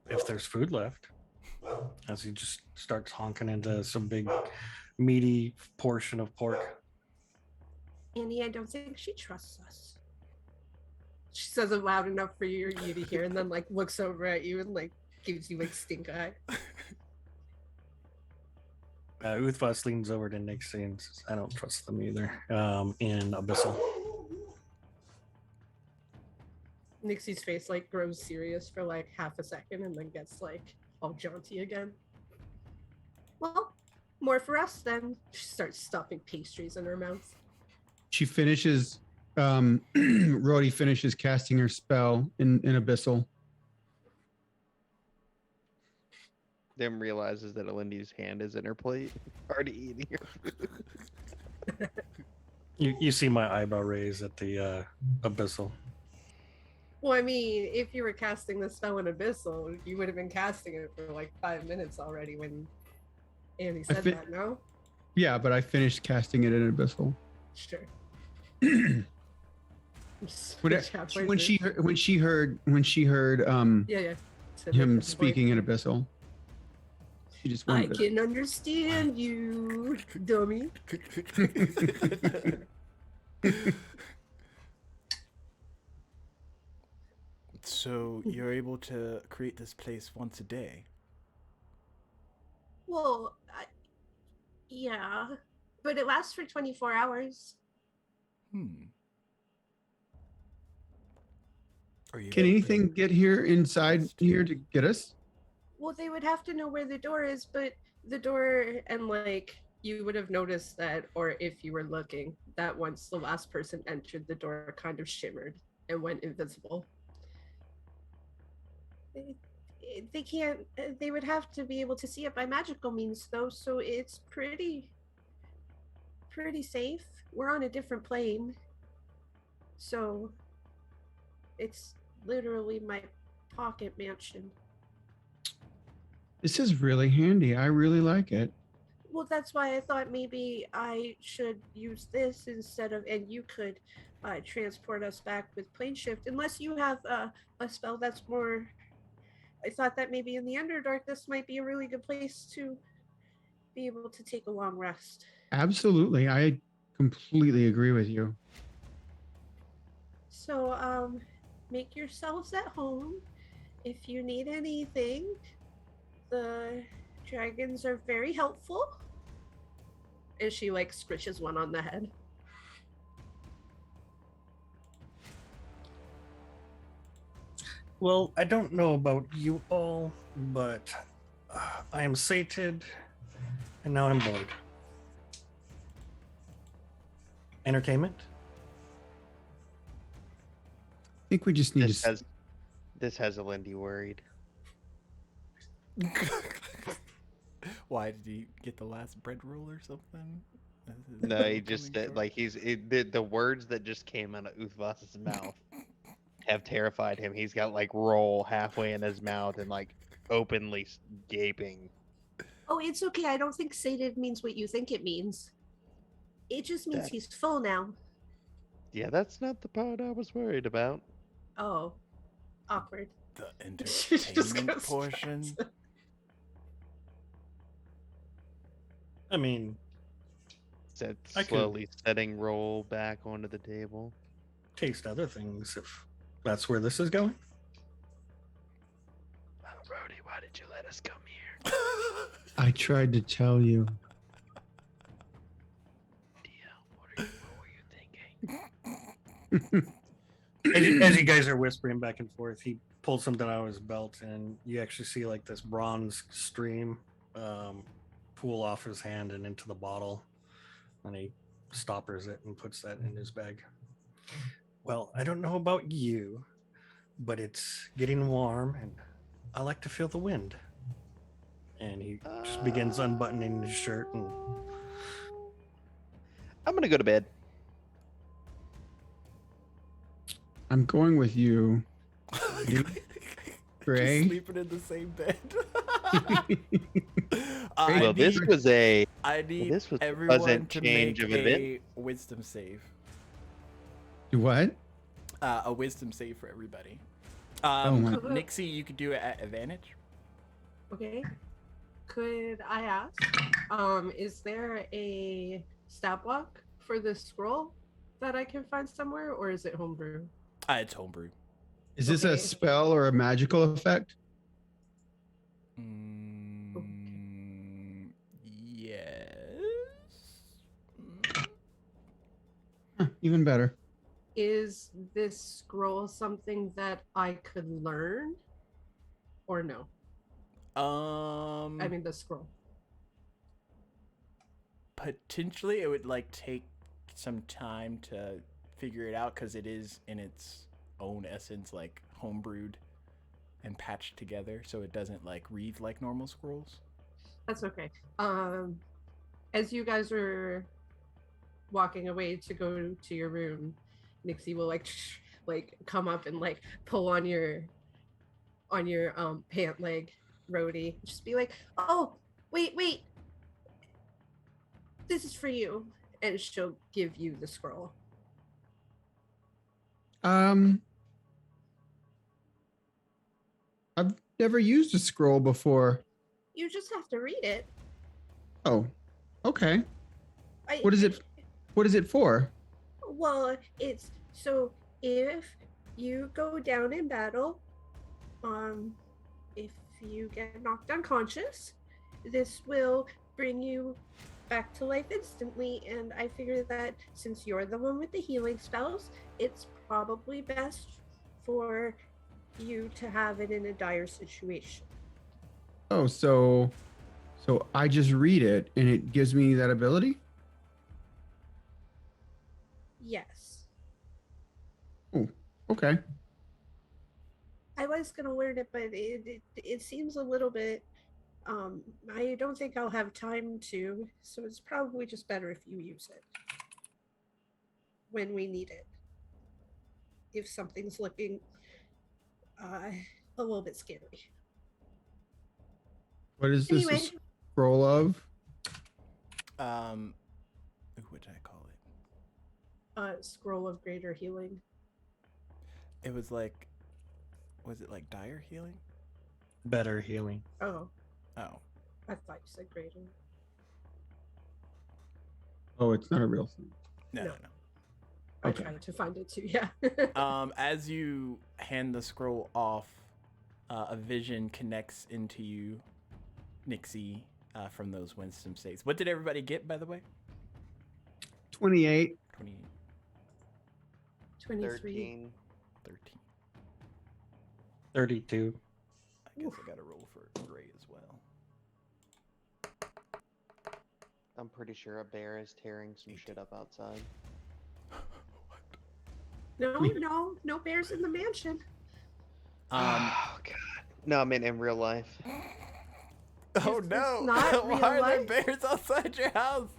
If there's food left, as he just starts honking into some big meaty portion of pork.
Annie, I don't think she trusts us. She says it loud enough for you to hear, and then like looks over at you and like gives you like stink eye.
Uthvas leans over to Nixie and says, I don't trust them either. In Abyssal.
Nixie's face like grows serious for like half a second and then gets like all jaunty again. Well, more for us then. She starts stuffing pastries in her mouth.
She finishes. Rhodey finishes casting her spell in Abyssal.
Then realizes that Alindy's hand is in her plate, already eating her food.
You see my eyebrow raise at the Abyssal.
Well, I mean, if you were casting the spell in Abyssal, you would have been casting it for like 5 minutes already when Annie said that, no?
Yeah, but I finished casting it in Abyssal.
Sure.
When she heard
yeah.
him speaking in Abyssal, she just
I
wanted to.
can understand you, dummy.
So you're able to create this place once a day.
Well, yeah, but it lasts for 24 hours.
Or you
Can
make
anything get here inside
Yes.
here to get us?
Well, they would have to know where the door is, but the door, and like you would have noticed that, or if you were looking, that once the last person entered, the door kind of shimmered and went invisible. They can't. They would have to be able to see it by magical means, though. So it's pretty safe. We're on a different plane, so it's literally my pocket mansion.
This is really handy. I really like it.
Well, that's why I thought maybe I should use this instead of, and you could transport us back with plane shift, unless you have a spell that's more. I thought that maybe in the Underdark, this might be a really good place to be able to take a long rest.
Absolutely. I completely agree with you.
So, make yourselves at home. If you need anything, the dragons are very helpful. And she like scritches one on the head.
Well, I don't know about you all, but I am sated, and now I'm bored. Entertainment?
I think we just need
This has a Lindy worried.
Why did he get the last bread roll or something?
No, he just said, like the words that just came out of Uthvas's mouth have terrified him. He's got like roll halfway in his mouth and like openly gaping.
Oh, it's okay. I don't think sated means what you think it means. It just means
That-
he's full now.
Yeah, that's not the part I was worried about.
Oh, awkward.
The
She's just
entertainment
gonna
portion.
stretch.
I mean,
Said
I could-
slowly setting roll back onto the table.
taste other things if that's where this is going.
Brody, why did you let us come here?
I tried to tell you.
What were you thinking?
As you guys are whispering back and forth, he pulls something out of his belt, and you actually see like this bronze stream pool off his hand and into the bottle, and he stoppers it and puts that in his bag. Well, I don't know about you, but it's getting warm, and I like to feel the wind. And he just begins unbuttoning his shirt, and
I'm gonna go to bed.
I'm going with you. Fray?
Just sleeping in the same bed.
Well, this was a
I need
this was a
everyone
pleasant
to
change
make
of event.
a wisdom save.
Do what?
A wisdom save for everybody.
Oh my.
Nixie, you could do it at advantage.
Okay. Could I ask, is there a stat block for this scroll that I can find somewhere, or is it homebrew?
It's homebrew.
Is this a
Okay.
spell or a magical effect?
Yes.
Huh, even better.
Is this scroll something that I could learn, or no? I mean, the scroll.
Potentially it would like take some time to figure it out because it is in its own essence like homebrewed and patched together, so it doesn't like read like normal scrolls.
That's okay. As you guys are walking away to go to your room, Nixie will like come up and like pull on your pant leg, Rhodey. Just be like, "Oh, wait. This is for you." And she'll give you the scroll.
I've never used a scroll before.
You just have to read it.
Oh, okay. What is it? What is it for?
Well, it's so if you go down in battle, if you get knocked unconscious, this will bring you back to life instantly. And I figure that since you're the one with the healing spells, it's probably best for you to have it in a dire situation.
Oh, so I just read it and it gives me that ability?
Yes.
Oh, okay.
I was going to learn it, but it seems a little bit. I don't think I'll have time to, so it's probably just better if you use it when we need it. If something's looking a little bit scary.
What is this
Anyway.
a scroll of?
What did I call it?
Scroll of Greater Healing.
It was like, was it like dire healing?
Better healing.
Oh,
Oh,
I thought you said greater.
Oh, it's not a real thing.
no.
I
Okay.
tried to find it too, yeah.
As you hand the scroll off, a vision connects into you, Nixie, from those wisdom states. What did everybody get, by the way?
28.
28,
23.
13.
13.
32.
I guess I got to roll for Ray as well.
I'm pretty sure a bear is tearing some shit up outside.
No bears in the mansion.
Oh god. No, I mean in real life.
Oh
It's
no!
not
Why
real
are there
life.
bears outside your house?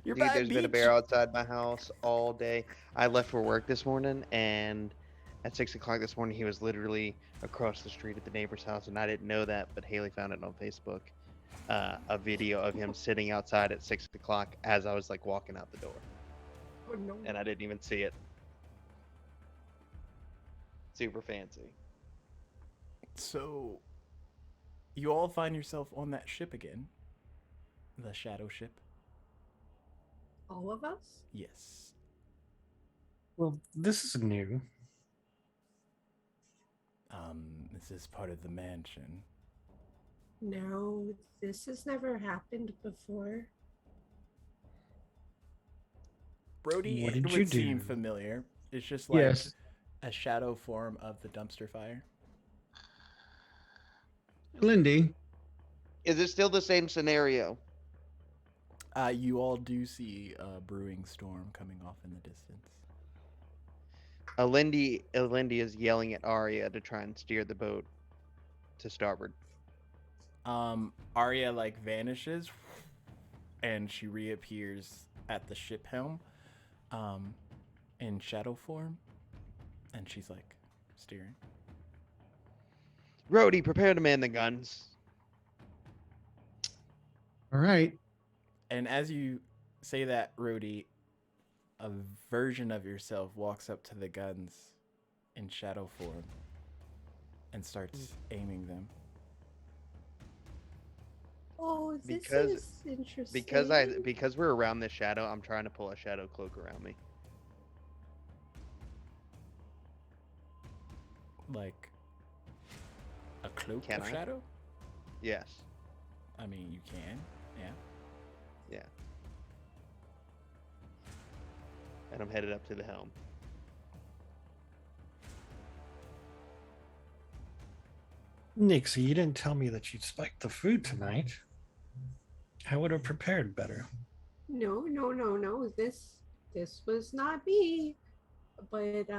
You're
Dude,
by a
there's been a
beach.
bear outside my house all day. I left for work this morning, and at 6 o'clock this morning, he was literally across the street at the neighbor's house, and I didn't know that, but Haley found it on Facebook. A video of him sitting outside at 6 o'clock as I was like walking out the door,
Oh no.
and I didn't even see it. Super fancy.
So, you all find yourself on that ship again. The shadow ship.
All of us?
Yes.
Well, this is new.
This is part of the mansion.
No, this has never happened before.
Brody,
What
it
did
would
you
seem
do?
familiar. It's just like
Yes.
a shadow form of the dumpster fire.
Lindy.
Is it still the same scenario?
You all do see a brewing storm coming off in the distance.
Alindy is yelling at Arya to try and steer the boat to starboard.
Arya like vanishes, and she reappears at the ship helm, in shadow form, and she's like steering.
Rhodey, prepare to man the guns.
All right.
And as you say that, Rhodey, a version of yourself walks up to the guns in shadow form and starts aiming them.
Oh, this
Because-
is interesting.
Because we're around this shadow, I'm trying to pull a shadow cloak around me.
Like a cloak
Can
of
I?
shadow?
Yes.
I mean, you can, yeah.
Yeah. And I'm headed up to the helm.
Nixie, you didn't tell me that you'd spiked the food tonight. I would have prepared better.
No. This was not me. But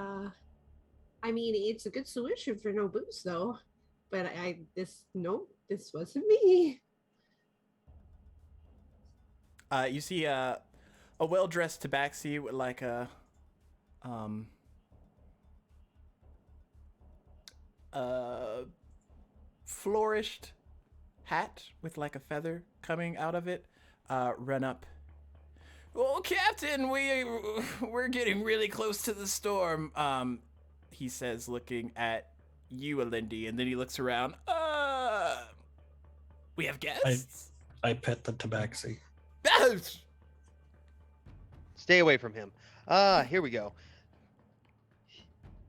I mean, it's a good solution for no booze though. But this wasn't me.
You see a well-dressed tabaxi with like a flourished hat with like a feather coming out of it, run up. Oh, Captain, we're getting really close to the storm. He says, looking at you, Alindy, and then he looks around. We have guests.
I pet the tabaxi.
Stay away from him. Here we go.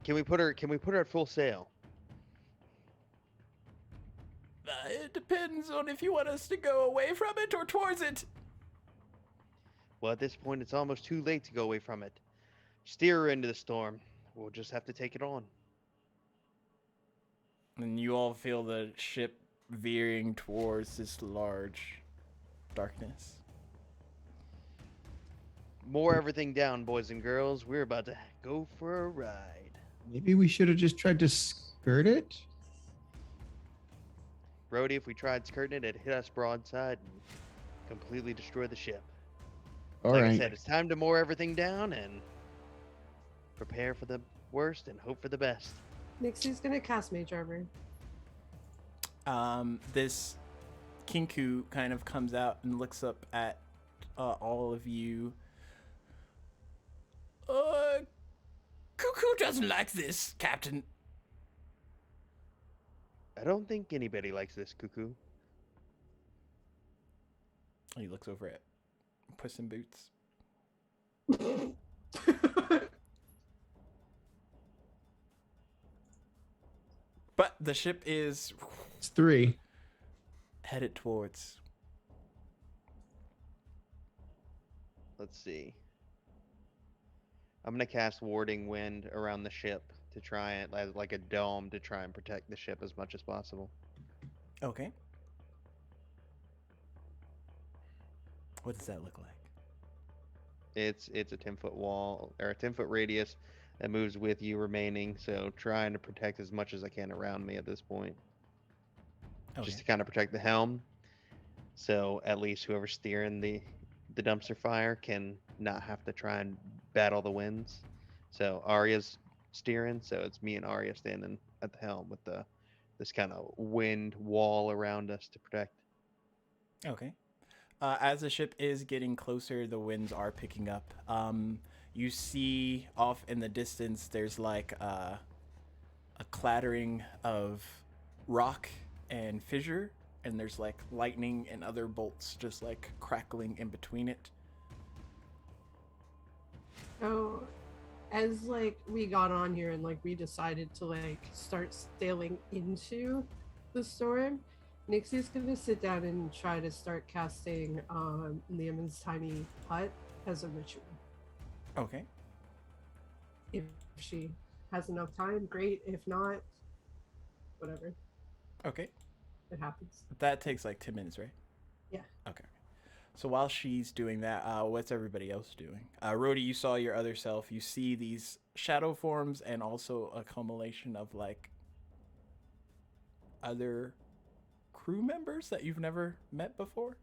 Can we put her at full sail?
It depends on if you want us to go away from it or towards it.
Well, at this point, it's almost too late to go away from it. Steer her into the storm. We'll just have to take it on.
And you all feel the ship veering towards this large darkness.
Moor everything down, boys and girls. We're about to go for a ride.
Maybe we should have just tried to skirt it.
Brody, if we tried skirting it, it'd hit us broadside and completely destroy the ship.
All
like
right.
I said, it's time to moor everything down and prepare for the worst and hope for the best.
Nixie's gonna cast Mage Armor.
This Kinku kind of comes out and looks up at all of you. Cuckoo doesn't like this, Captain.
I don't think anybody likes this, Cuckoo.
He looks over at Puss in Boots. But the ship is
It's 3.
headed towards.
Let's see. I'm going to cast Warding Wind around the ship to try it like a dome to try and protect the ship as much as possible.
Okay. What does that look like?
It's a 10-foot wall or a 10-foot radius that moves with you remaining. So trying to protect as much as I can around me at this point.
Okay.
Just to kind of protect the helm. So at least whoever's steering the dumpster fire can not have to try and battle the winds. So Arya's steering, so it's me and Arya standing at the helm with this kind of wind wall around us to protect.
Okay. As the ship is getting closer, the winds are picking up. You see off in the distance, there's like a clattering of rock and fissure, and there's like lightning and other bolts just like crackling in between it.
Oh, as like we got on here and like we decided to like start sailing into the storm, Nixie's gonna sit down and try to start casting Liamon's tiny hut as a ritual.
Okay.
If she has enough time, great. If not, whatever.
Okay.
It happens.
That takes like 10 minutes, right?
Yeah.
Okay. So while she's doing that, what's everybody else doing? Rhodey, you saw your other self. You see these shadow forms and also a culmination of like other crew members that you've never met before.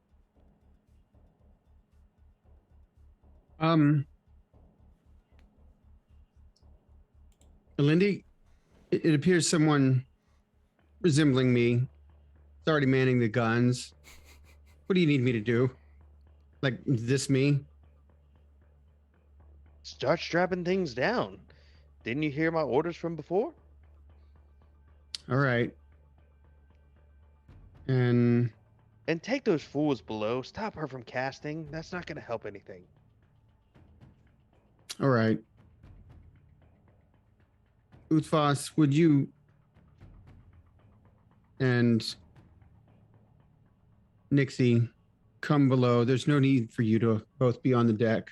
Lindy, it appears someone resembling me is already manning the guns. What do you need me to do? Like, is this me?
Start strapping things down. Didn't you hear my orders from before?
All right. And
take those fools below. Stop her from casting. That's not going to help anything.
all right. Uthvas, would you and Nixie come below? There's no need for you to both be on the deck.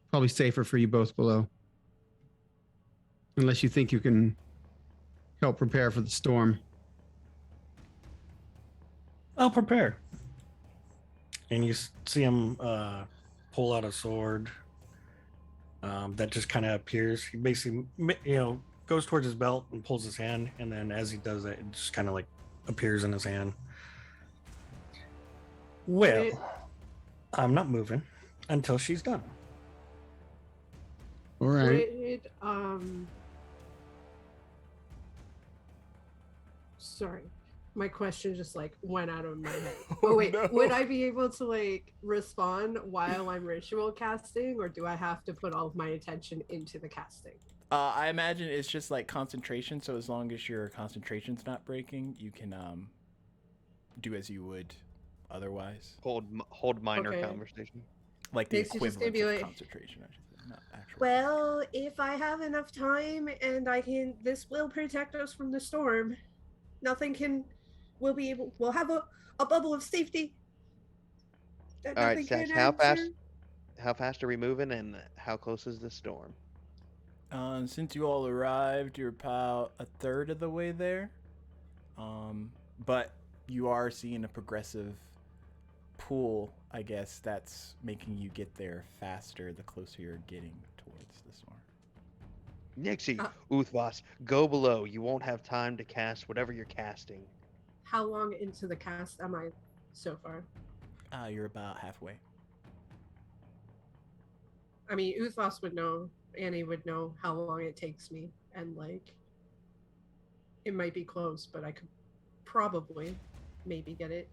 Probably safer for you both below. Unless you think you can help prepare for the storm.
I'll prepare. And you see him pull out a sword that just kind of appears. He basically, goes towards his belt and pulls his hand, and then as he does that, it just kind of like appears in his hand. Well, I'm not moving until she's done.
All right.
Sorry. My question just like went out of my head. Oh wait,
no.
Would I be able to like respond while I'm ritual casting, or do I have to put all of my attention into the casting?
I imagine it's just like concentration, so as long as your concentration's not breaking, you can do as you would otherwise.
Hold minor
Okay.
conversation.
Like the
Makes you just
equivalent
be
of
like-
concentration, I should say, not actual.
Well, if I have enough time and this will protect us from the storm. We'll have a bubble of safety. That
All right,
nothing
Sash,
can
how fast are we moving and how close is the storm?
Since you all arrived, you're about a third of the way there. But you are seeing a progressive pull, I guess, that's making you get there faster the closer you're getting towards the storm.
Nixie, Uthvas, go below. You won't have time to cast whatever you're casting.
How long into the cast am I so far?
You're about halfway.
I mean, Uthvas would know, Annie would know how long it takes me, and like, it might be close, but I could probably maybe get it.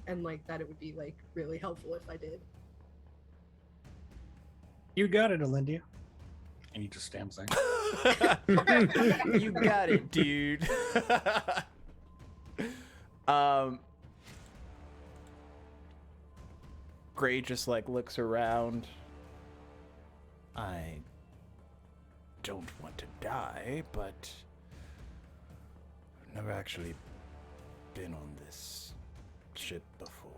And like that, it would be like really helpful if I did.
You got it, Olindia. And he just stands there.
You got it, dude. Gray just like looks around. I don't want to die, but I've never actually been on this ship before.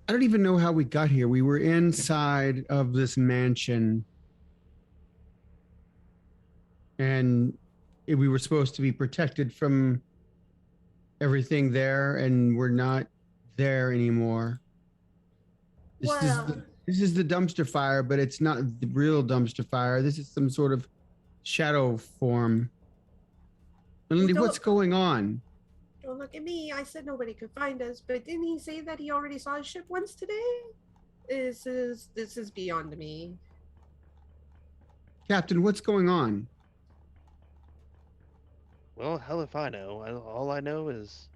I don't even know how we got here. We were inside of this mansion, and we were supposed to be protected from everything there, and we're not there anymore. This is the dumpster fire, but it's not the real dumpster fire. This is some sort of shadow form. Melindy, what's going on?
Don't look at me. I said nobody could find us, but didn't he say that he already saw a ship once today? This is beyond me.
Captain, what's going on?
Well, hell if I know. All I know is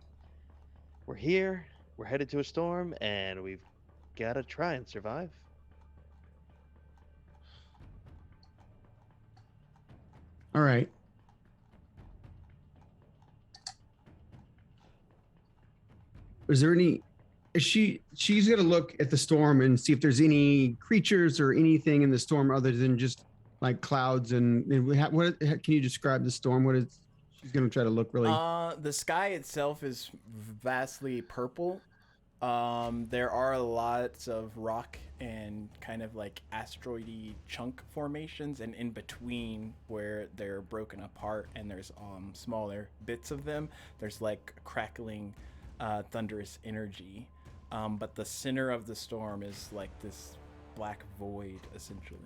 we're here, we're headed to a storm, and we've got to try and survive.
All right. Is she's going to look at the storm and see if there's any creatures or anything in the storm other than just like clouds and what can you describe the storm? What is she's going to try to look really?
The sky itself is vastly purple. There are lots of rock and kind of like asteroidy chunk formations, and in between where they're broken apart and there's smaller bits of them, there's like crackling thunderous energy. But the center of the storm is like this black void, essentially.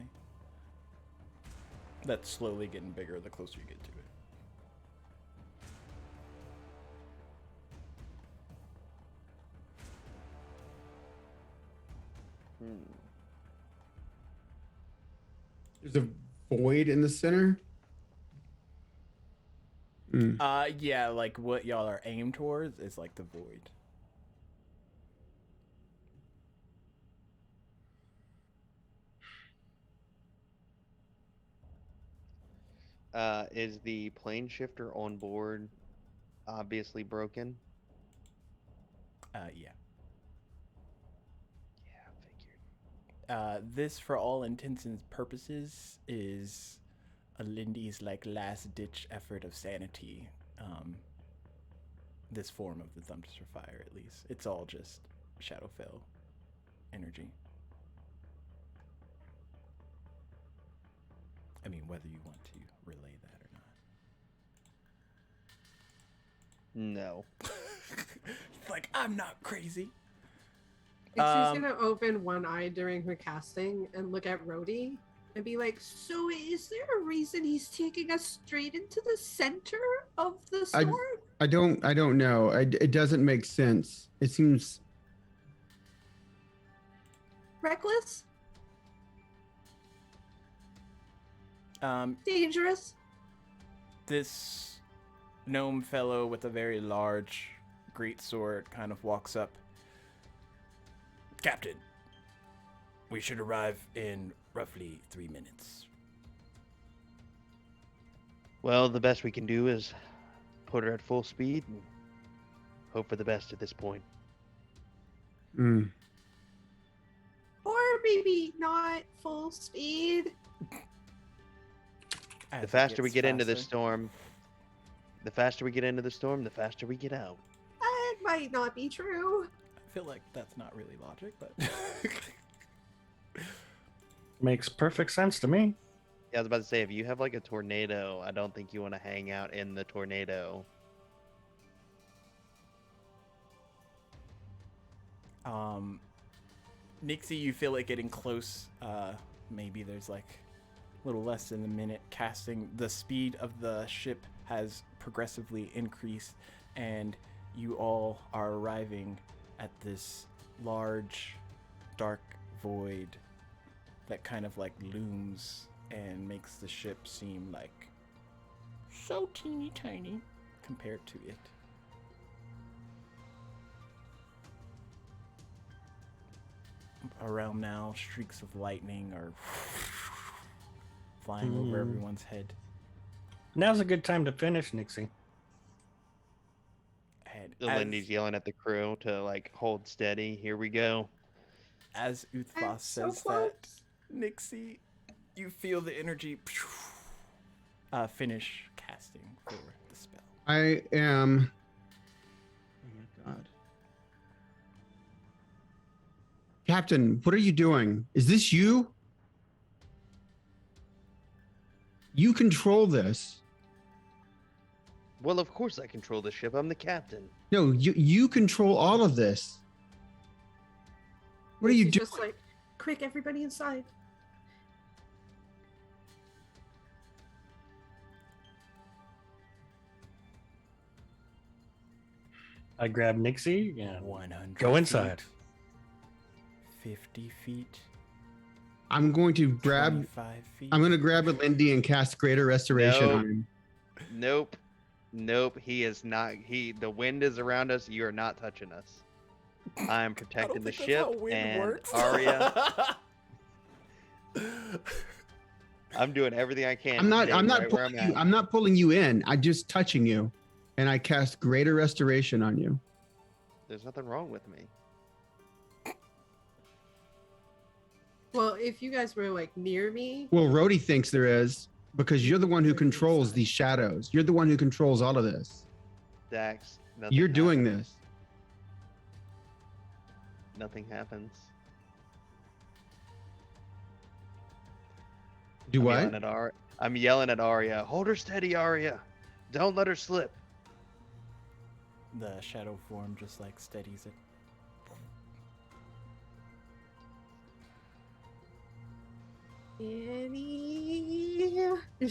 That's slowly getting bigger the closer you get to it.
There's a void in the center.
Yeah, like what y'all are aimed towards is like the void.
Is the plane shifter on board obviously broken?
Yeah.
Figured.
This, for all intents and purposes, is Lindy's like last-ditch effort of sanity. This form of the dumpster fire, at least, it's all just Shadowfell energy. I mean, whether you want to relay that or not.
No.
Like, I'm not crazy.
She's gonna open one eye during her casting and look at Rhodey and be like, so is there a reason he's taking us straight into the center of the storm?
I don't know. It doesn't make sense. It seems
reckless? Dangerous?
This gnome fellow with a very large greatsword kind of walks up. Captain, we should arrive in roughly 3 minutes.
Well, the best we can do is put her at full speed and hope for the best at this point.
Or maybe not full speed.
The faster we get into the storm, the faster we get out.
That might not be true.
I feel like that's not really logic, but
Makes perfect sense to me.
I was about to say, if you have like a tornado, I don't think you want to hang out in the tornado.
Nixie, you feel it getting close. Maybe there's like a little less than a minute casting. The speed of the ship has progressively increased, and you all are arriving at this large, dark void that kind of like looms and makes the ship seem like so teeny tiny compared to it. Around now, streaks of lightning are flying over everyone's head.
Now's a good time to finish, Nixie.
Lindy's yelling at the crew to like hold steady. Here we go.
As Uthvas
So
says
close.
that, Nixie, you feel the energy finish casting for the spell.
I am. Oh my god. Captain, what are you doing? Is this you? You control this.
Well, of course I control the ship. I'm the captain.
No, you control all of this. What are you
She's
doing?
just like, quick, everybody inside.
I grab Nixie and
100
go inside.
feet, 50 feet.
I'm going to grab.
25 feet.
I'm going to grab a Lindy and cast Greater Restoration
No.
on him.
Nope. He is not. The wind is around us. You are not touching us. I'm protecting the ship and Arya. I'm doing everything I can.
I'm not.
to
I'm
stay
not
right where
pulling
I'm
you.
at.
I'm not pulling you in. I'm just touching you, and I cast Greater Restoration on you.
There's nothing wrong with me.
Well, if you guys were like near me,
Well, Rhodey thinks there is because you're the one who controls these shadows. You're the one who controls all of this.
Dax, nothing
You're doing
happens.
this.
Nothing happens.
Do
I'm
what?
I'm yelling at Arya. Hold her steady, Arya. Don't let her slip.
The shadow form just like steadies it.
Annie.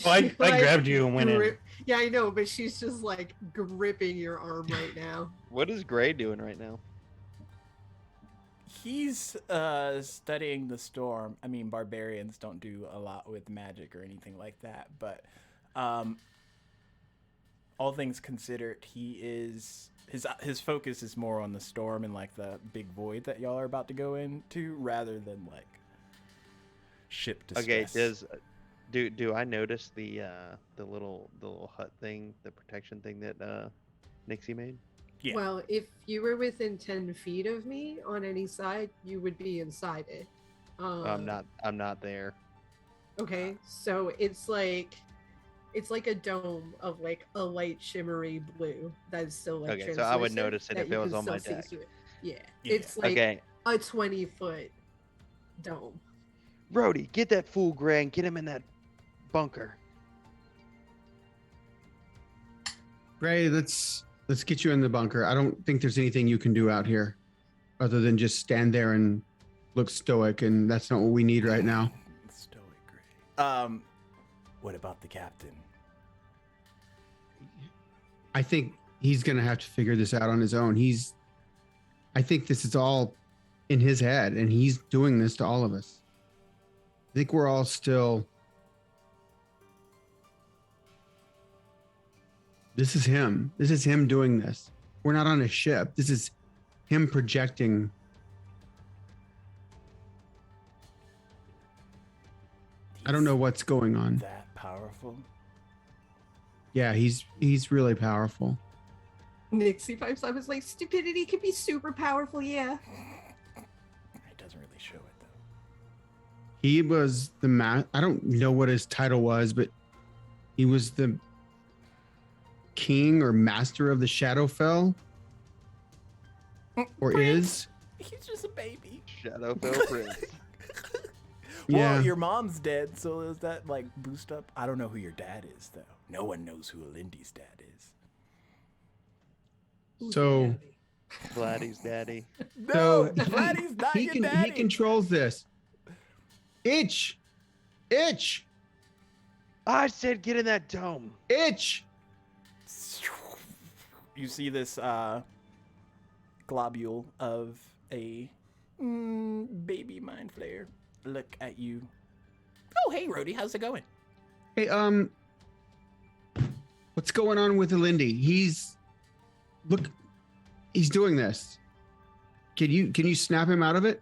Oh, I grabbed you and went in.
Yeah, I know, but she's just like gripping your arm right now.
What is Gray doing right now?
He's studying the storm. I mean, barbarians don't do a lot with magic or anything like that, but all things considered, he is his focus is more on the storm and like the big void that y'all are about to go into, rather than like ship distress.
Okay, do I notice the little hut thing, the protection thing that Nixie made?
Yeah.
Well, if you were within 10 feet of me on any side, you would be inside it.
I'm not there.
Okay, so it's like a dome of like a light shimmery blue that is still like
Okay, so I would
translucent
notice it
that
if
you
it was
can
on my
still see
deck.
through it. Yeah,
Yeah.
it's like
Okay,
a 20-foot dome.
Brody, get that fool Gray and get him in that bunker.
Gray, let's get you in the bunker. I don't think there's anything you can do out here other than just stand there and look stoic, and that's not what we need right now.
Stoic Gray. What about the captain?
I think he's going to have to figure this out on his own. I think this is all in his head, and he's doing this to all of us. I think we're all still. This is him. This is him doing this. We're not on a ship. This is him projecting. I don't know what's going on.
That powerful?
Yeah, he's really powerful.
Nixie pipes. I was like, stupidity can be super powerful. Yeah.
It doesn't really show it though.
He was the I don't know what his title was, but he was the king or master of the Shadowfell, or
Prince.
is.
He's just a baby.
Shadowfell Prince.
Well,
Yeah.
your mom's dead, so does that like boost up? I don't know who your dad is though. No one knows who Lindy's dad is.
So
Vladdy's daddy.
No, Vladdy's not
he
your
can
daddy.
he controls this. Itch.
I said get in that dome.
Itch.
You see this globule of a baby mind flayer look at you. Oh, hey, Rhodey, how's it going?
Hey, what's going on with Lindy? He's doing this. Can you snap him out of it?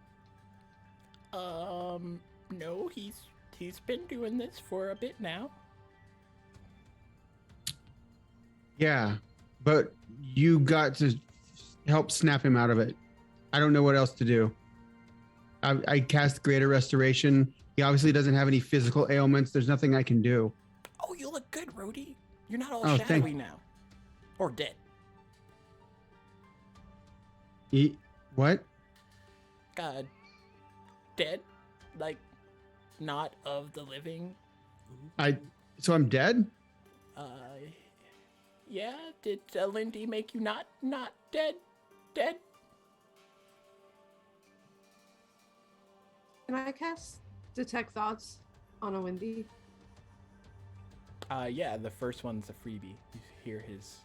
No, he's been doing this for a bit now.
Yeah, but you got to help snap him out of it. I don't know what else to do. I cast Greater Restoration. He obviously doesn't have any physical ailments. There's nothing I can do.
Oh, you look good, Rhodey. You're not all
Oh,
shadowy now. Or dead.
What?
Dead? Like, not of the living?
So I'm dead?
Yeah, did Lindy make you not dead? Dead?
Can I cast Detect Thoughts on a Wendy?
Yeah, the first one's a freebie. You hear his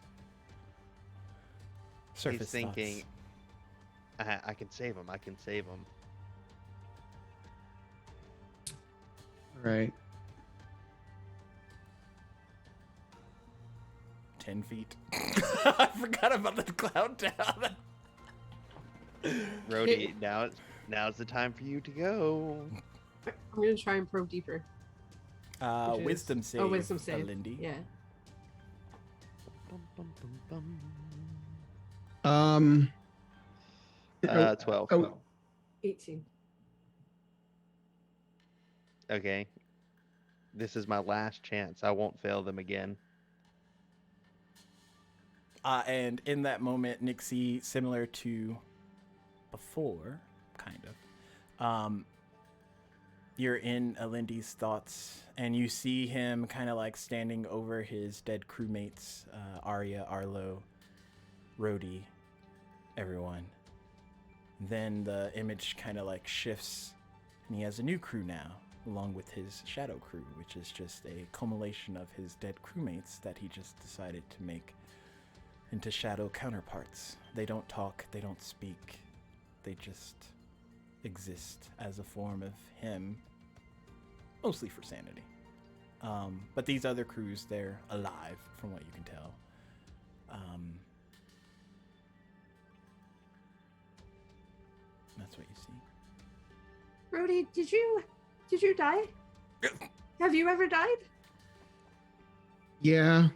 surface
He's thinking, I can save him. I can save him.
All right.
10 feet. I forgot about the cloud down.
Rhodey, now's the time for you to go.
I'm gonna try and probe deeper. Which is-
Wisdom save.
Oh, wisdom save.
Lindy.
Yeah.
Bum, bum, bum. 12.
Oh,
18.
Okay. This is my last chance. I won't fail them again.
And in that moment, Nixie, similar to before, kind of, you're in Alindy's thoughts, and you see him kind of like standing over his dead crewmates, Arya, Arlo, Rhodey, everyone. Then the image kind of like shifts, and he has a new crew now, along with his shadow crew, which is just a culmination of his dead crewmates that he just decided to make into shadow counterparts. They don't talk, they don't speak, they just exist as a form of him, mostly for sanity. But these other crews, they're alive from what you can tell. That's what you see.
Rhodey, did you die? Have you ever died?
yeah.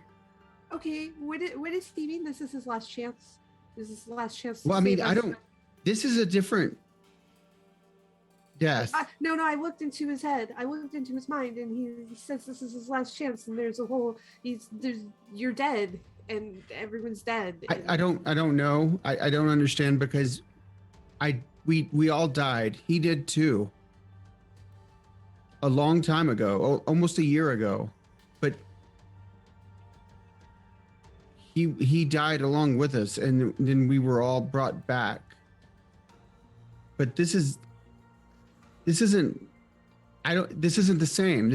Okay, what is he mean? This is his last chance. This is his last chance.
Well, I mean, I don't. This is a different death.
No, I looked into his head. I looked into his mind, and he says this is his last chance. And there's a whole. You're dead, and everyone's dead.
I don't know. I don't understand because we all died. He did too. A long time ago, almost a year ago, but he died along with us, and then we were all brought back. But this isn't the same.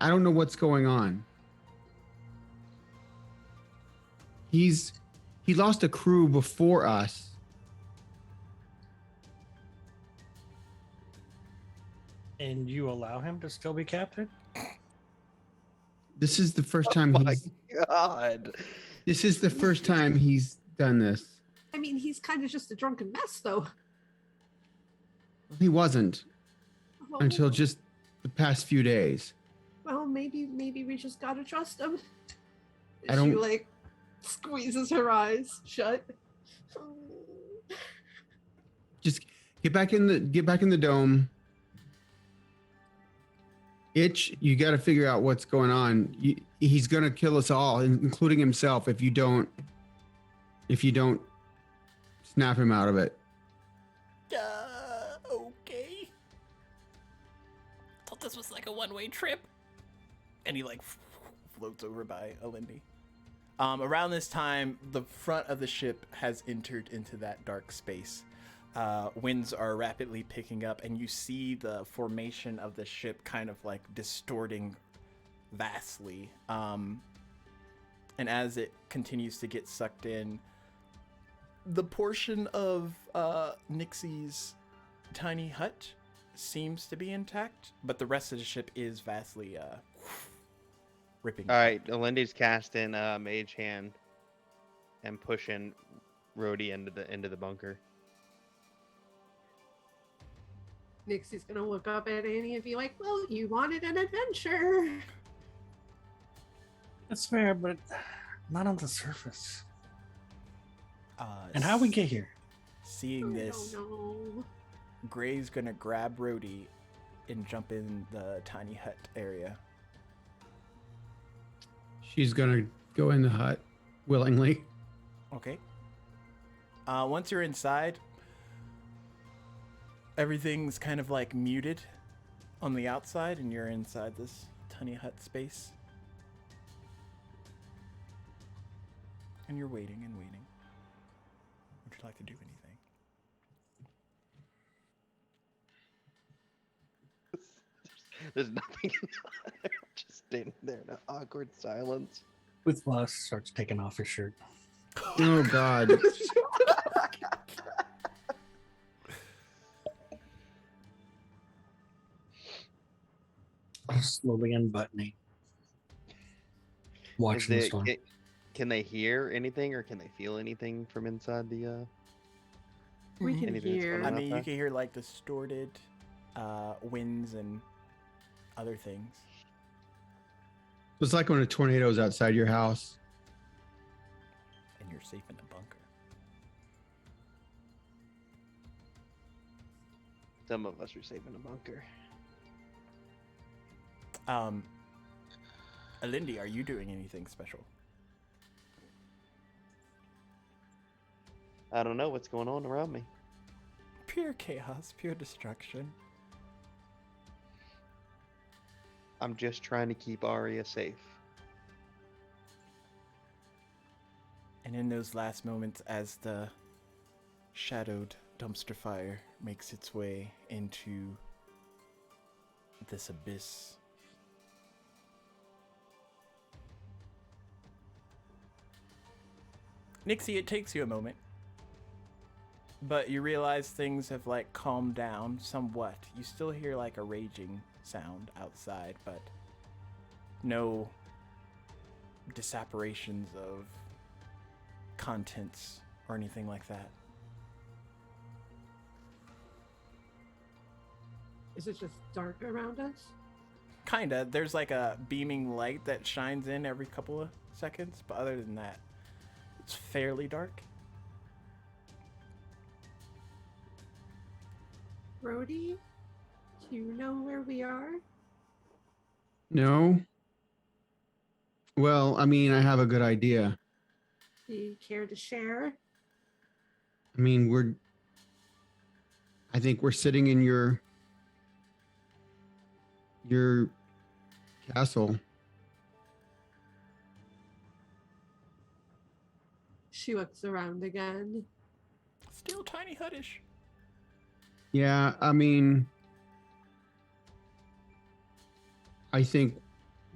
I don't know what's going on. He lost a crew before us.
And you allow him to still be captured?
This is the first time
My God.
This is the first time he's done this.
I mean, he's kind of just a drunken mess, though.
He wasn't
Well,
until just the past few days.
well, maybe we just gotta trust him.
I don't-
She like squeezes her eyes shut.
Just get back in the dome. Itch, you got to figure out what's going on. He's going to kill us all, including himself, if you don't snap him out of it.
Okay. this was like a one-way trip. And he like floats over by Alindi. Around this time, the front of the ship has entered into that dark space. Winds are rapidly picking up, and you see the formation of the ship kind of like distorting vastly. And as it continues to get sucked in, the portion of Nixie's tiny hut seems to be intact, but the rest of the ship is vastly ripping.
All right, Alindi's casting Mage Hand and pushing Rhodey into the bunker.
Nixie's gonna look up at Annie and be like, "Well, you wanted an adventure."
That's fair, but not on the surface.
Uh,
And how we get here?
Seeing
I
this,
don't know.
Gray's gonna grab Rhodey and jump in the tiny hut area.
She's gonna go in the hut willingly.
Okay. Once you're inside, everything's kind of like muted on the outside, and you're inside this tiny hut space. And you're waiting and waiting. Would you like to do anything?
There's nothing. Just standing there in an awkward silence.
With Voss starts taking off his shirt.
Oh God.
Slowly unbuttoning. Watching the storm.
Can they hear anything or can they feel anything from inside the?
We can
Anything that's
hear.
going
I
on
mean, you
outside?
can hear like distorted winds and other things.
It's like when a tornado's outside your house.
And you're safe in a bunker.
Some of us are safe in a bunker.
Alindi, are you doing anything special?
I don't know what's going on around me.
Pure chaos, pure destruction.
I'm just trying to keep Arya safe.
And in those last moments, as the shadowed dumpster fire makes its way into this abyss, Nixie, it takes you a moment, but you realize things have like calmed down somewhat. You still hear like a raging sound outside, but no disapparitions of contents or anything like that.
Is it just dark around us?
Kinda. There's like a beaming light that shines in every couple of seconds, but other than that, it's fairly dark.
Rhodey, do you know where we are?
No. Well, I mean, I have a good idea.
Do you care to share?
I mean, I think we're sitting in your castle.
She looks around again.
Still tiny huttish.
Yeah, I mean, I think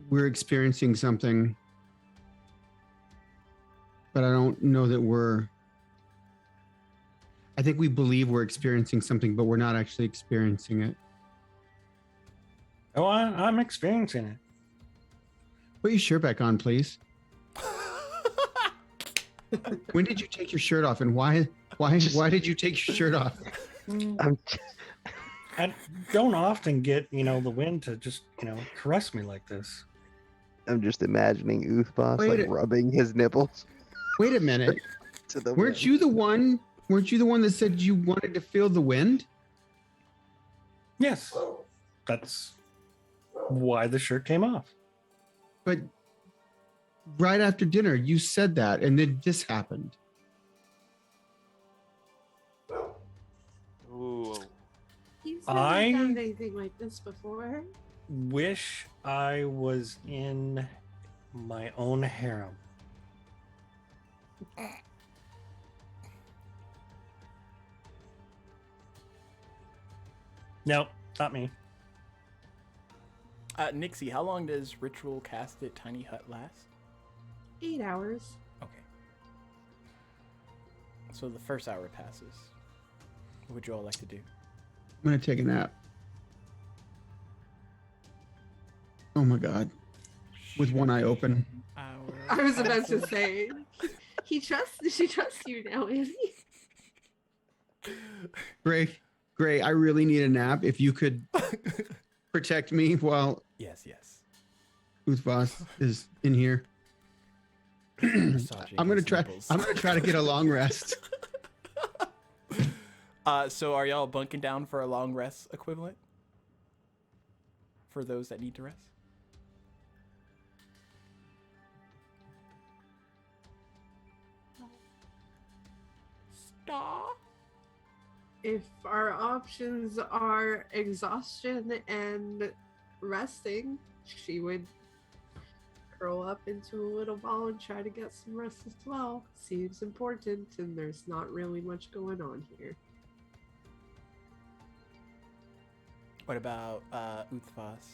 we're experiencing something, but I don't know that I think we believe we're experiencing something, but we're not actually experiencing it.
Oh, I'm experiencing it.
Put your shirt back on, please. When did you take your shirt off, and why did you take your shirt off?
I don't often get, the wind to just, caress me like this.
I'm just imagining Uthbos
Wait
like
a-
rubbing his nipples
Wait a minute.
to the
Weren't
wind.
you the one that said you wanted to feel the wind?
Yes, that's why the shirt came off.
But right after dinner, you said that, and then this happened.
Ooh.
He's never done anything like this before.
wish I was in my own harem. Nope, not me.
Nixie, how long does ritual cast at Tiny Hut last?
8 hours.
Okay. So the first hour passes. What would you all like to do?
I'm gonna take a nap. Oh my god. With one eye open.
I was about to say, she trusts you now, Annie.
Gray, I really need a nap. If you could protect me while
Yes.
Uthvas is in here. I'm gonna try to get a long rest.
So are y'all bunking down for a long rest equivalent? For those that need to rest? Stop.
If our options are exhaustion and resting, she would curl up into a little ball and try to get some rest as well. Seems important, and there's not really much going on here.
What about Uthvas?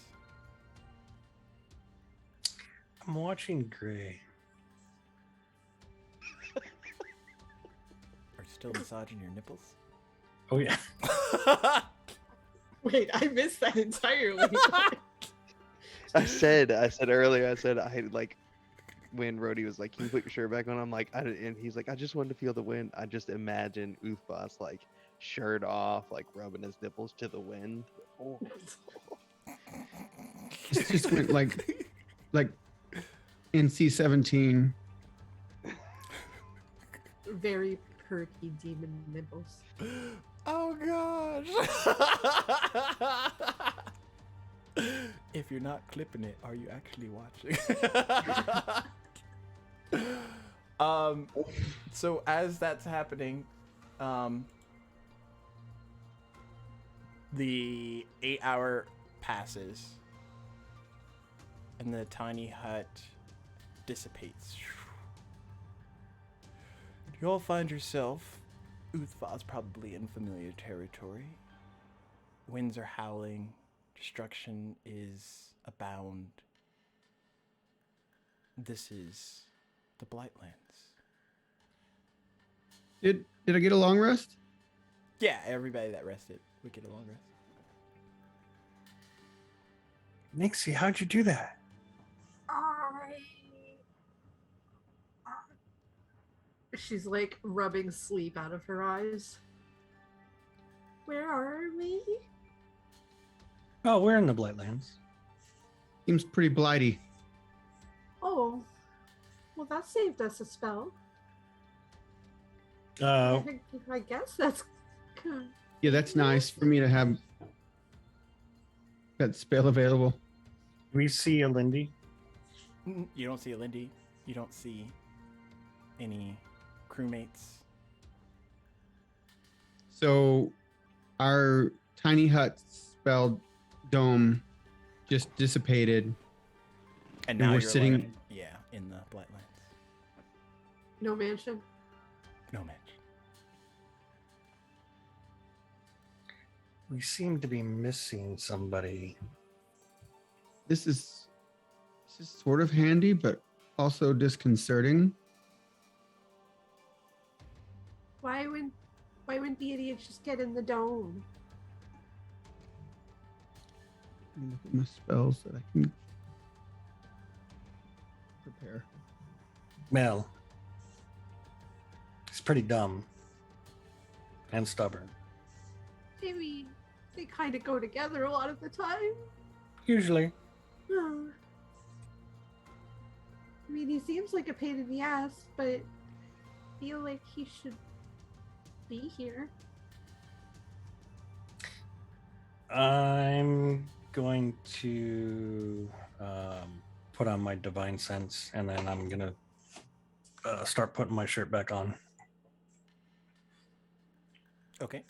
I'm watching Gray.
Are you still massaging your nipples?
Oh yeah.
Wait, I missed that entirely.
I said earlier, I like when Rhodey was like, "Can you put your shirt back on?" I'm like, and he's like, "I just wanted to feel the wind." I just imagine Uthvas like shirt off, like rubbing his nipples to the wind. Oh.
It just went like NC-17.
Very perky demon nibbles.
Oh gosh. If you're not clipping it, are you actually watching? So as that's happening, the 8-hour passes and the tiny hut dissipates. You all find yourself, Uthvas, probably in familiar territory. Winds are howling, destruction is abound. This is the Blightlands.
Did I get a long rest?
Yeah, everybody that rested would get a long rest.
Nixie, how'd you do that?
She's like rubbing sleep out of her eyes. Where are we?
Oh, we're in the Blightlands.
Seems pretty blighty.
Oh, well, that saved us a spell.
Uh,
I guess that's good.
Yeah, that's nice for me to have that spell available.
we see a Lindy.
You don't see a Lindy. You don't see any crewmates.
So our tiny hut spell dome just dissipated.
And now
we're
you're
sitting-
alone, in the Blightlands.
No mansion.
No match.
We seem to be missing somebody.
This is sort of handy, but also disconcerting.
Why wouldn't the idiot just get in the dome?
Let me look at my spells that I can prepare.
Mel. He's pretty dumb. And stubborn.
I mean, they kind of go together a lot of the time.
Usually.
I mean, he seems like a pain in the ass, but I feel like he should be here.
I'm going to put on my divine sense, and then I'm gonna start putting my shirt back on.
Okay.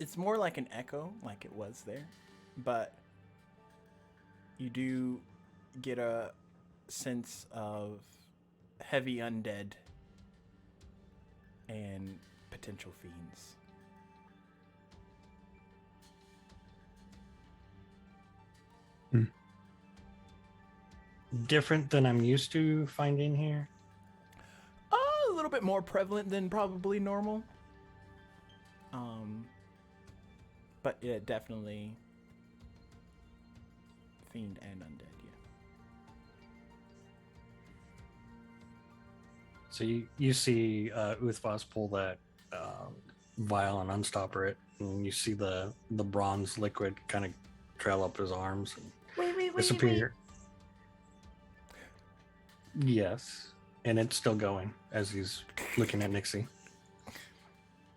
It's more like an echo, like it was there, but you do get a sense of heavy undead and potential fiends.
Different than I'm used to finding here.
A little bit more prevalent than probably normal. But yeah, definitely fiend and undead, yeah.
So you see Uthvas pull that vial and unstopper it, and you see the bronze liquid kind of trail up his arms and
Wait.
disappear. Yes, and it's still going as he's looking at Nixie.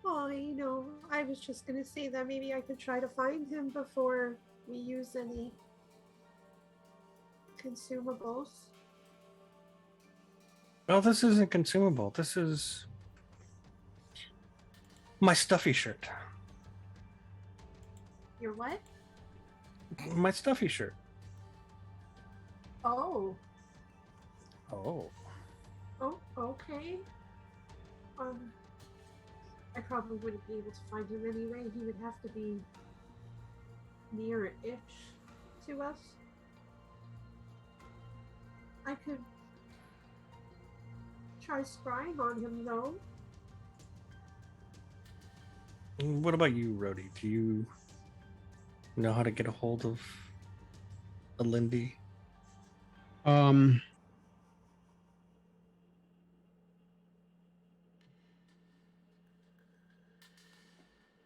Oh, I was just gonna say that maybe I could try to find him before we use any consumables.
Oh, this isn't consumable. This is my stuffy shirt.
Your what?
My stuffy shirt.
Oh.
Oh.
Oh, okay. I probably wouldn't be able to find him anyway. He would have to be near-ish to us. I could try scrying on him, though.
What about you, Rhodey? Do you know how to get a hold of a Lindy?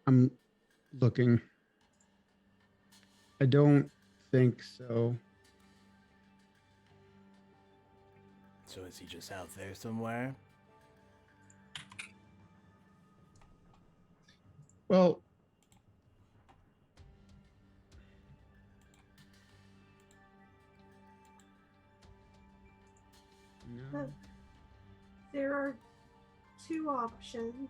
I'm looking. I don't think so.
So is he just out there somewhere?
Well, no.
There are two options.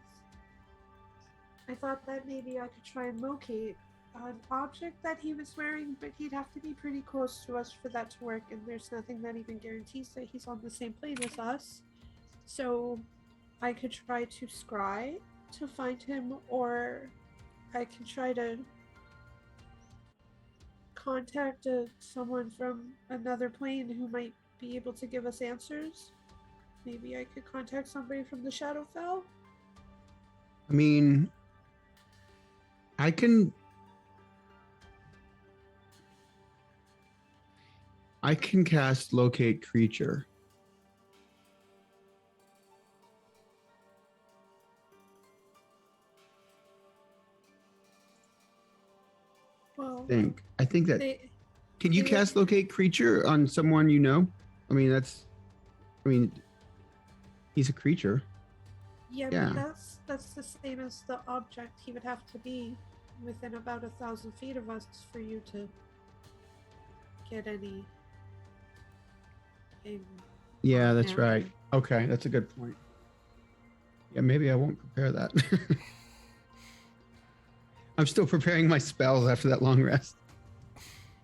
I thought that maybe I could try and locate an object that he was wearing, but he'd have to be pretty close to us for that to work, and there's nothing that even guarantees that he's on the same plane as us. So I could try to scry to find him, or I could try to contact someone from another plane who might be able to give us answers. Maybe I could contact somebody from the Shadowfell.
I mean, I can cast locate creature.
Well,
I think that can you
they-
cast locate creature on someone you know? I mean, he's a creature.
yeah,
yeah.
but that's the same as the object. He would have to be within about 1,000 feet of us for you to get any.
Yeah,
on
that's
him.
right. Okay, that's a good point. Yeah, maybe I won't prepare that. I'm still preparing my spells after that long rest.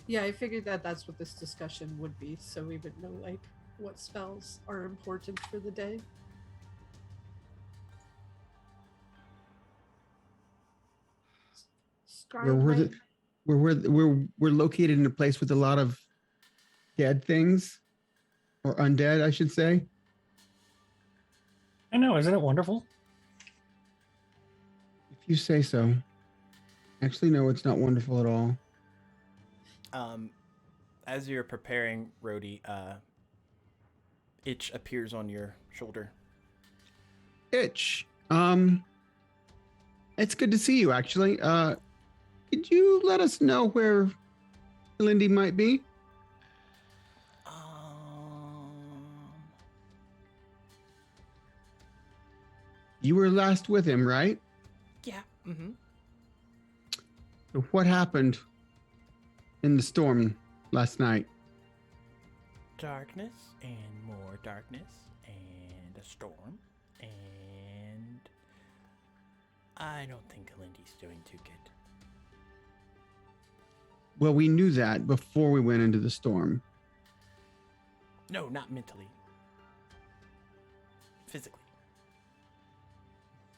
Yeah, I figured that that's what this discussion would be, so we would know like what spells are important for the day.
We're located in a place with a lot of dead things, or undead, I should say.
I know, isn't it wonderful?
If you say so. Actually, no, it's not wonderful at all.
As you're preparing, Rhodey, Itch appears on your shoulder.
Itch, it's good to see you, actually. Could you let us know where Lindy might be? You were last with him, right?
Yeah. Mm-hmm.
So what happened in the storm last night?
Darkness and more darkness and a storm, and I don't think Lindy's doing too good.
Well, we knew that before we went into the storm.
No, not mentally. Physically.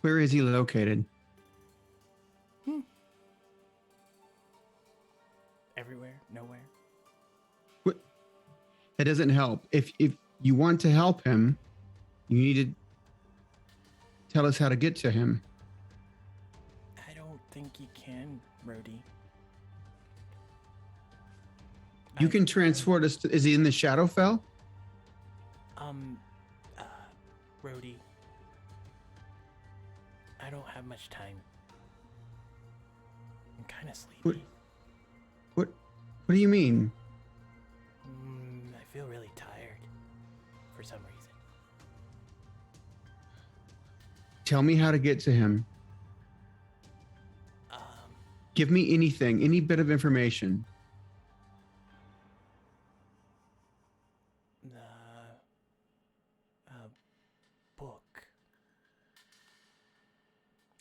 Where is he located?
Everywhere, nowhere.
What? That doesn't help. If you want to help him, you need to tell us how to get to him.
I don't think you can, Rhodey.
You can transport us to, is he in the Shadowfell?
Rhodey. I don't have much time. I'm kind of sleepy.
What do you mean?
I feel really tired for some reason.
Tell me how to get to him. Give me anything, any bit of information.
The book.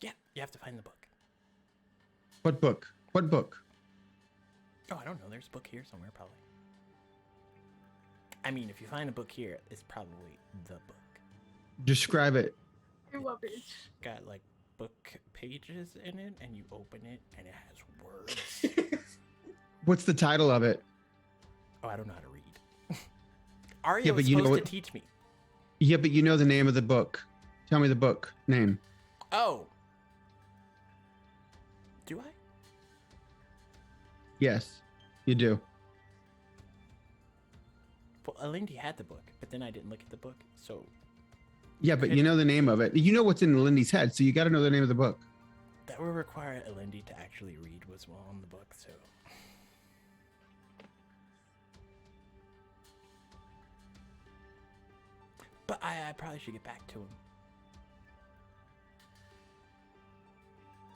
Yeah, you have to find the book.
What book? What book?
Oh, I don't know. There's a book here somewhere, probably. I mean, if you find a book here, it's probably the book.
Describe it.
You're rubbish.
It's got like book pages in it, and you open it, and it has words.
What's the title of it?
Oh, I don't know how to read. Arya
Yeah,
was
but you know
supposed
what-
to teach me.
Yeah, but you know the name of the book. Tell me the book name.
Oh. Do I?
Yes, you do.
Well, Alindy had the book, but then I didn't look at the book, so
Yeah, but you know the name of it. You know what's in Lindy's head, so you got to know the name of the book.
that would require Alindy to actually read what's well on the book, so. But I probably should get back to him.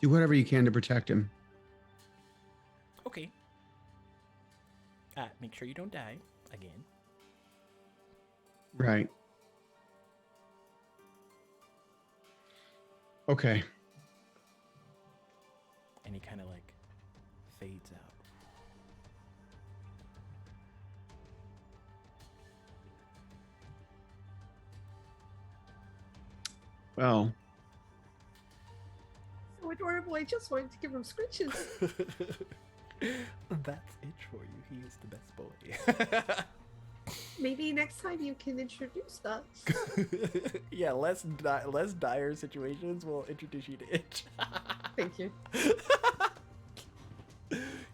Do whatever you can to protect him.
Okay. Make sure you don't die again.
Right. Okay.
And he kind of like fades out.
Well,
So adorable. I just wanted to give him scritches.
That's Itch for you. He is the best boy.
Maybe next time you can introduce us.
Yeah, less dire situations will introduce you to Itch.
Thank you.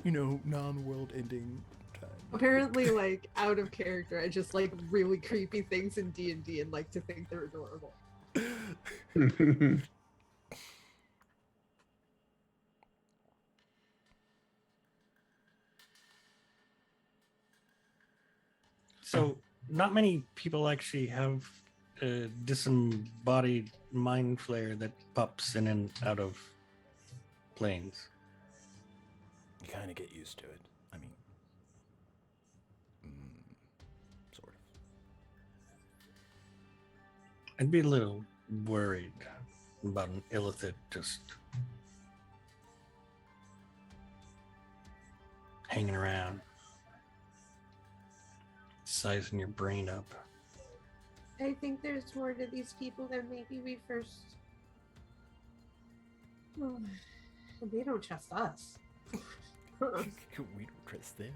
You know, non-world ending time.
Apparently, like out of character, I just like really creepy things in D&D and like to think they're adorable.
So, not many people actually have a disembodied mind flare that pops in and out of planes.
You kind of get used to it. I mean, sort of.
I'd be a little worried about an illithid just hanging around, sizing your brain up.
I think there's more to these people than maybe we first. Oh, they don't trust us.
We don't trust them.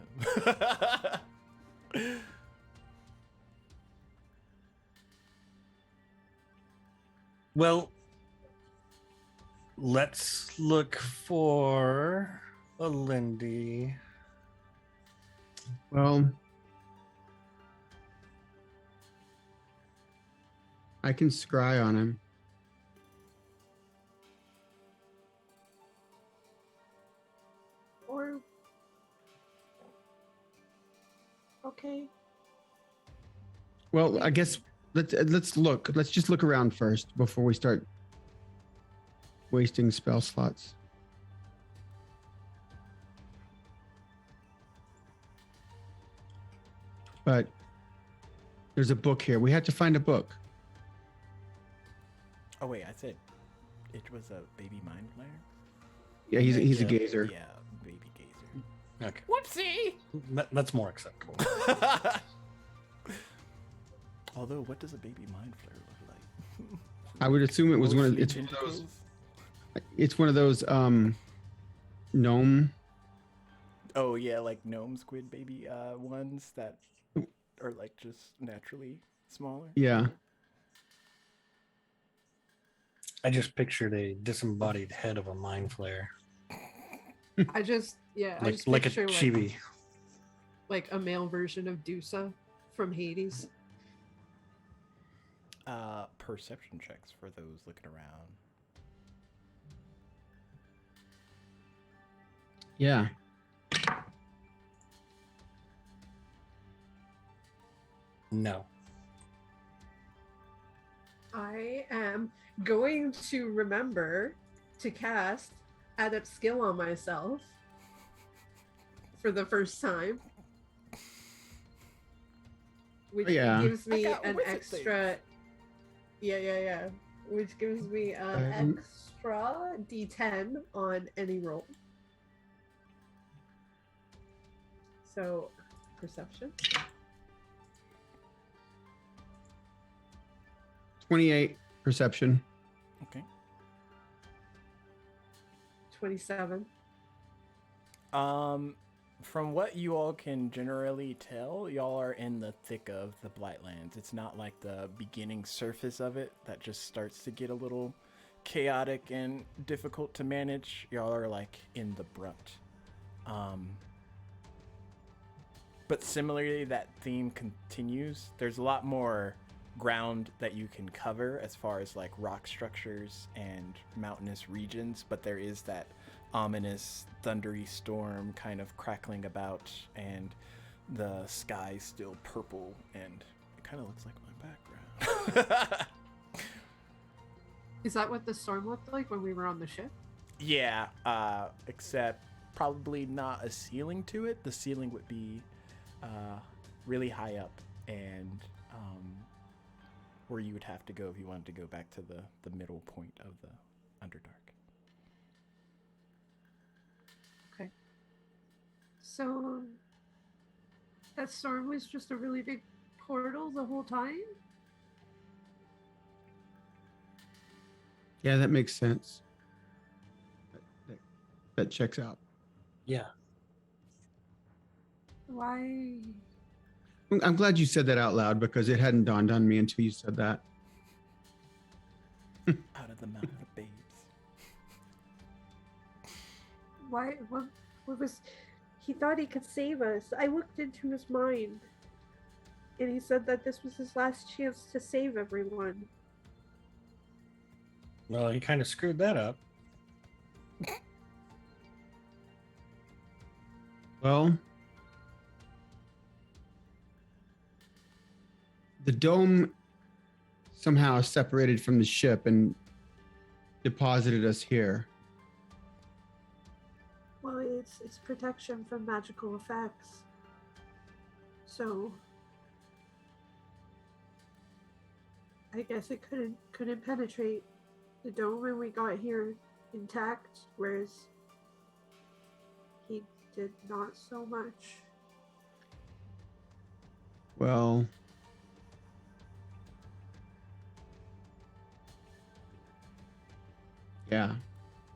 Well, let's look for a Lindy.
well, I can scry on him.
Or okay.
Well, I guess let's look. Let's just look around first before we start wasting spell slots. But there's a book here. We had to find a book.
Oh wait, I said it was a baby mind flare.
Yeah, he's a gazer.
Yeah, baby gazer.
Okay,
Whoopsie!
that's more acceptable.
Although, what does a baby mind flare look like?
I would assume it was one of
Mostly
it's one of those.
tentacles?
It's one of those gnome.
Oh yeah, like gnome squid baby ones that are like just naturally smaller.
Yeah.
I just pictured a disembodied head of a mind flare,
I just
like a
picture
chibi.
like a male version of Dusa from Hades.
Perception checks for those looking around.
Yeah.
No.
I am going to remember to cast Adept Skill on myself for the first time. Which
Yeah.
gives me
I got
an
wizard
extra. Yeah. Which gives me an extra D10 on any roll. So, perception.
28 perception.
Okay.
27.
From what you all can generally tell, y'all are in the thick of the Blightlands. It's not like the beginning surface of it that just starts to get a little chaotic and difficult to manage. Y'all are like in the brunt. But similarly, that theme continues. There's a lot more ground that you can cover as far as like rock structures and mountainous regions, but there is that ominous thundery storm kind of crackling about, and the sky's still purple, and it kind of looks like my background.
Is that what the storm looked like when we were on the ship?
Yeah, except probably not a ceiling to it. The ceiling would be really high up, and where you would have to go if you wanted to go back to the middle point of the Underdark.
Okay. So that storm was just a really big portal the whole time?
Yeah, that makes sense. That checks out.
Yeah.
Why?
I'm glad you said that out loud because it hadn't dawned on me until you said that.
Out of the mouth of babes.
Why? What was? He thought he could save us. I looked into his mind, and he said that this was his last chance to save everyone.
Well, he kind of screwed that up.
Well, the dome somehow separated from the ship and deposited us here.
Well, it's protection from magical effects. So I guess it couldn't penetrate the dome, and we got here intact, whereas he did not so much.
Well, yeah,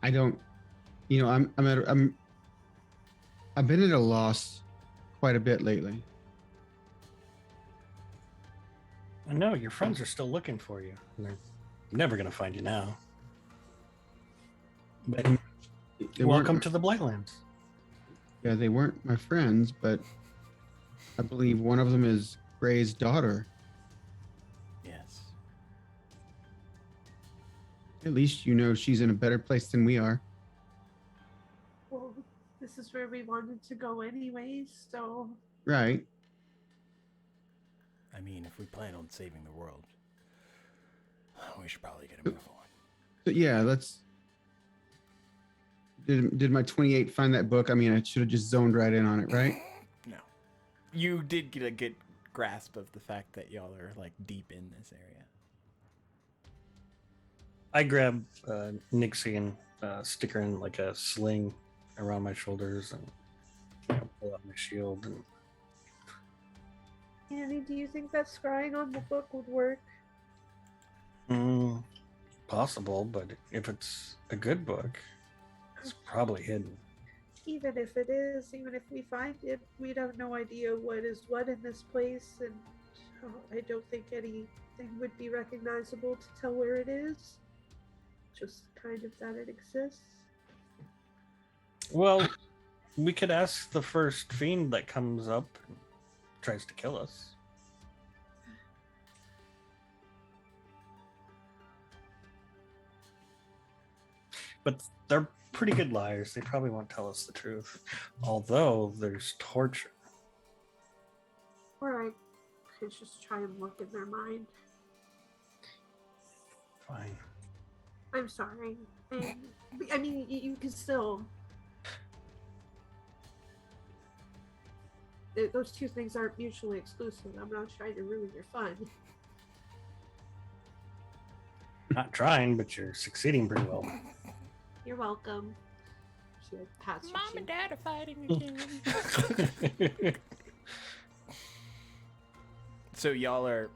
I don't. I've been at a loss quite a bit lately.
I know your friends are still looking for you. And they're never going to find you now. But
They
welcome
weren't-
to the Blightlands.
Yeah, they weren't my friends, but I believe one of them is Fray's daughter.
Yes.
At least she's in a better place than we are.
Well, this is where we wanted to go anyways, so
Right.
I mean, if we plan on saving the world, we should probably get a move on.
But yeah, let's. Did my 28 find that book? I mean, I should have just zoned right in on it, right?
No. You did get a good grasp of the fact that y'all are like deep in this area.
I grab Nixie and stick her in like a sling around my shoulders and Pull out my shield.
Annie, do you think that scrying on the book would work?
Possible, but if it's a good book, it's probably hidden.
Even if it is, even if we find it, we'd have no idea what is what in this place, and I don't think anything would be recognizable to tell where it is. Just kind of that it exists.
Well, we could ask the first fiend that comes up and tries to kill us. But they're pretty good liars. They probably won't tell us the truth. Although there's torture.
Or I could just try and look in their mind.
Fine.
I'm sorry. I mean, you can still... Those two things aren't mutually exclusive. I'm not trying to ruin your fun.
Not trying, but you're succeeding pretty well.
You're welcome. She like pats your
Mom
cheek.
and Dad are fighting again. So y'all are,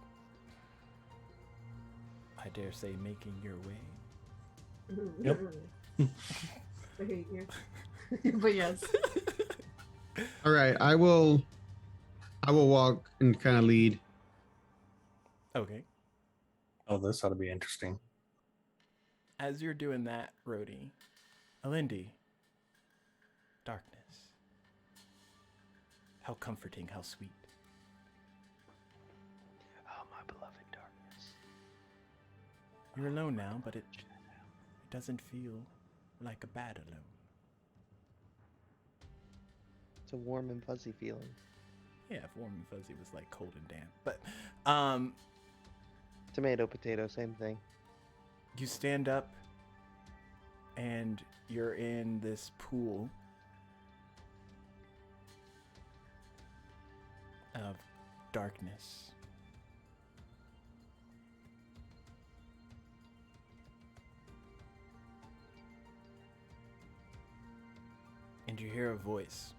I dare say, making your way.
Yep.
I hate you. But yes.
All right, I will walk and kind of lead.
Okay.
Oh, this ought to be interesting.
As you're doing that, Rhodey, Alindi, darkness. How comforting, how sweet.
Oh, my beloved darkness.
You're alone now, but it doesn't feel like a bad alone.
It's a warm and fuzzy feeling.
Yeah, if warm and fuzzy was like cold and damp. But
Tomato, potato, same thing.
you stand up and you're in this pool of darkness. And you hear a voice.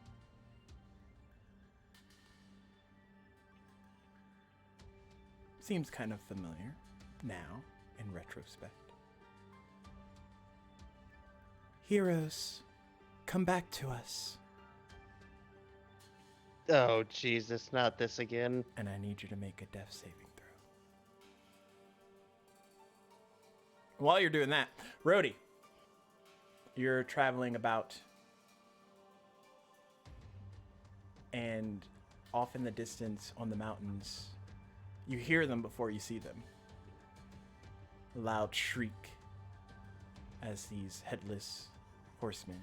Seems kind of familiar now, in retrospect. Heroes, come back to us,
Oh, Jesus, not this again.
and I need you to make a death saving throw. While you're doing that, Rhodey, you're traveling about, and off in the distance on the mountains, you hear them before you see them. A loud shriek as these headless horsemen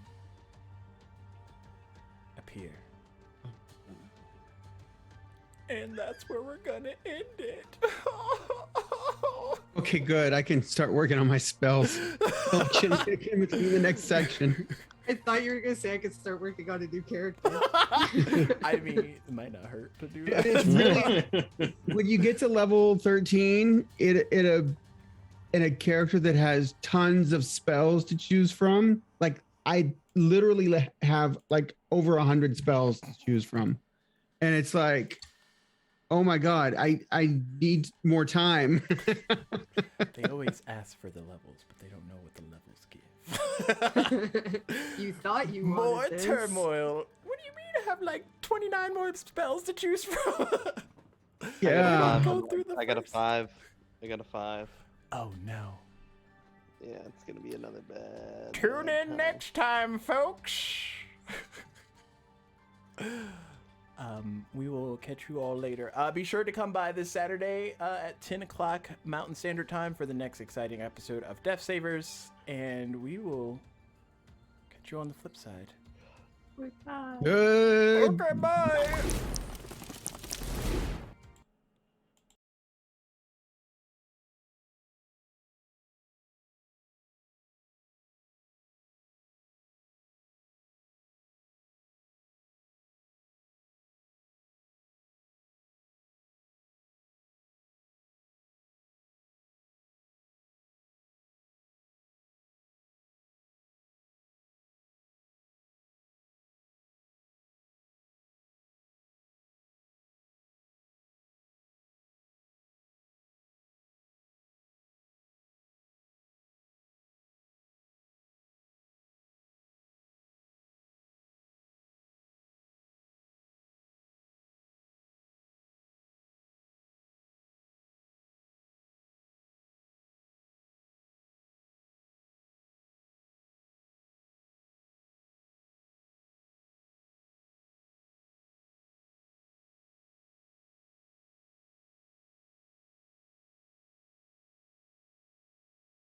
appear. And that's where we're gonna end it.
Okay, good. I can start working on my spells. In between the next section.
I thought you were gonna say I could start working on a new character.
I mean, it might not hurt to do that.
It's really, when you get to level 13, in a character that has tons of spells to choose from, like I literally have like over 100 spells to choose from, and it's like, oh my god, I need more time.
They always ask for the levels, but they don't know what the levels give.
You thought you
More
wanted this.
turmoil. What do you mean I have like 29 more spells to choose from?
Yeah.
Go through the
I got a
first-
5. I got a 5.
Oh no.
Yeah, it's gonna be another bad.
Tune
bad
in
time.
next time, folks. We will catch you all later. Be sure to come by this Saturday at 10 o'clock Mountain Standard Time for the next exciting episode of Death Savers, and we will catch you on the flip side.
Goodbye.
Good.
Okay, bye.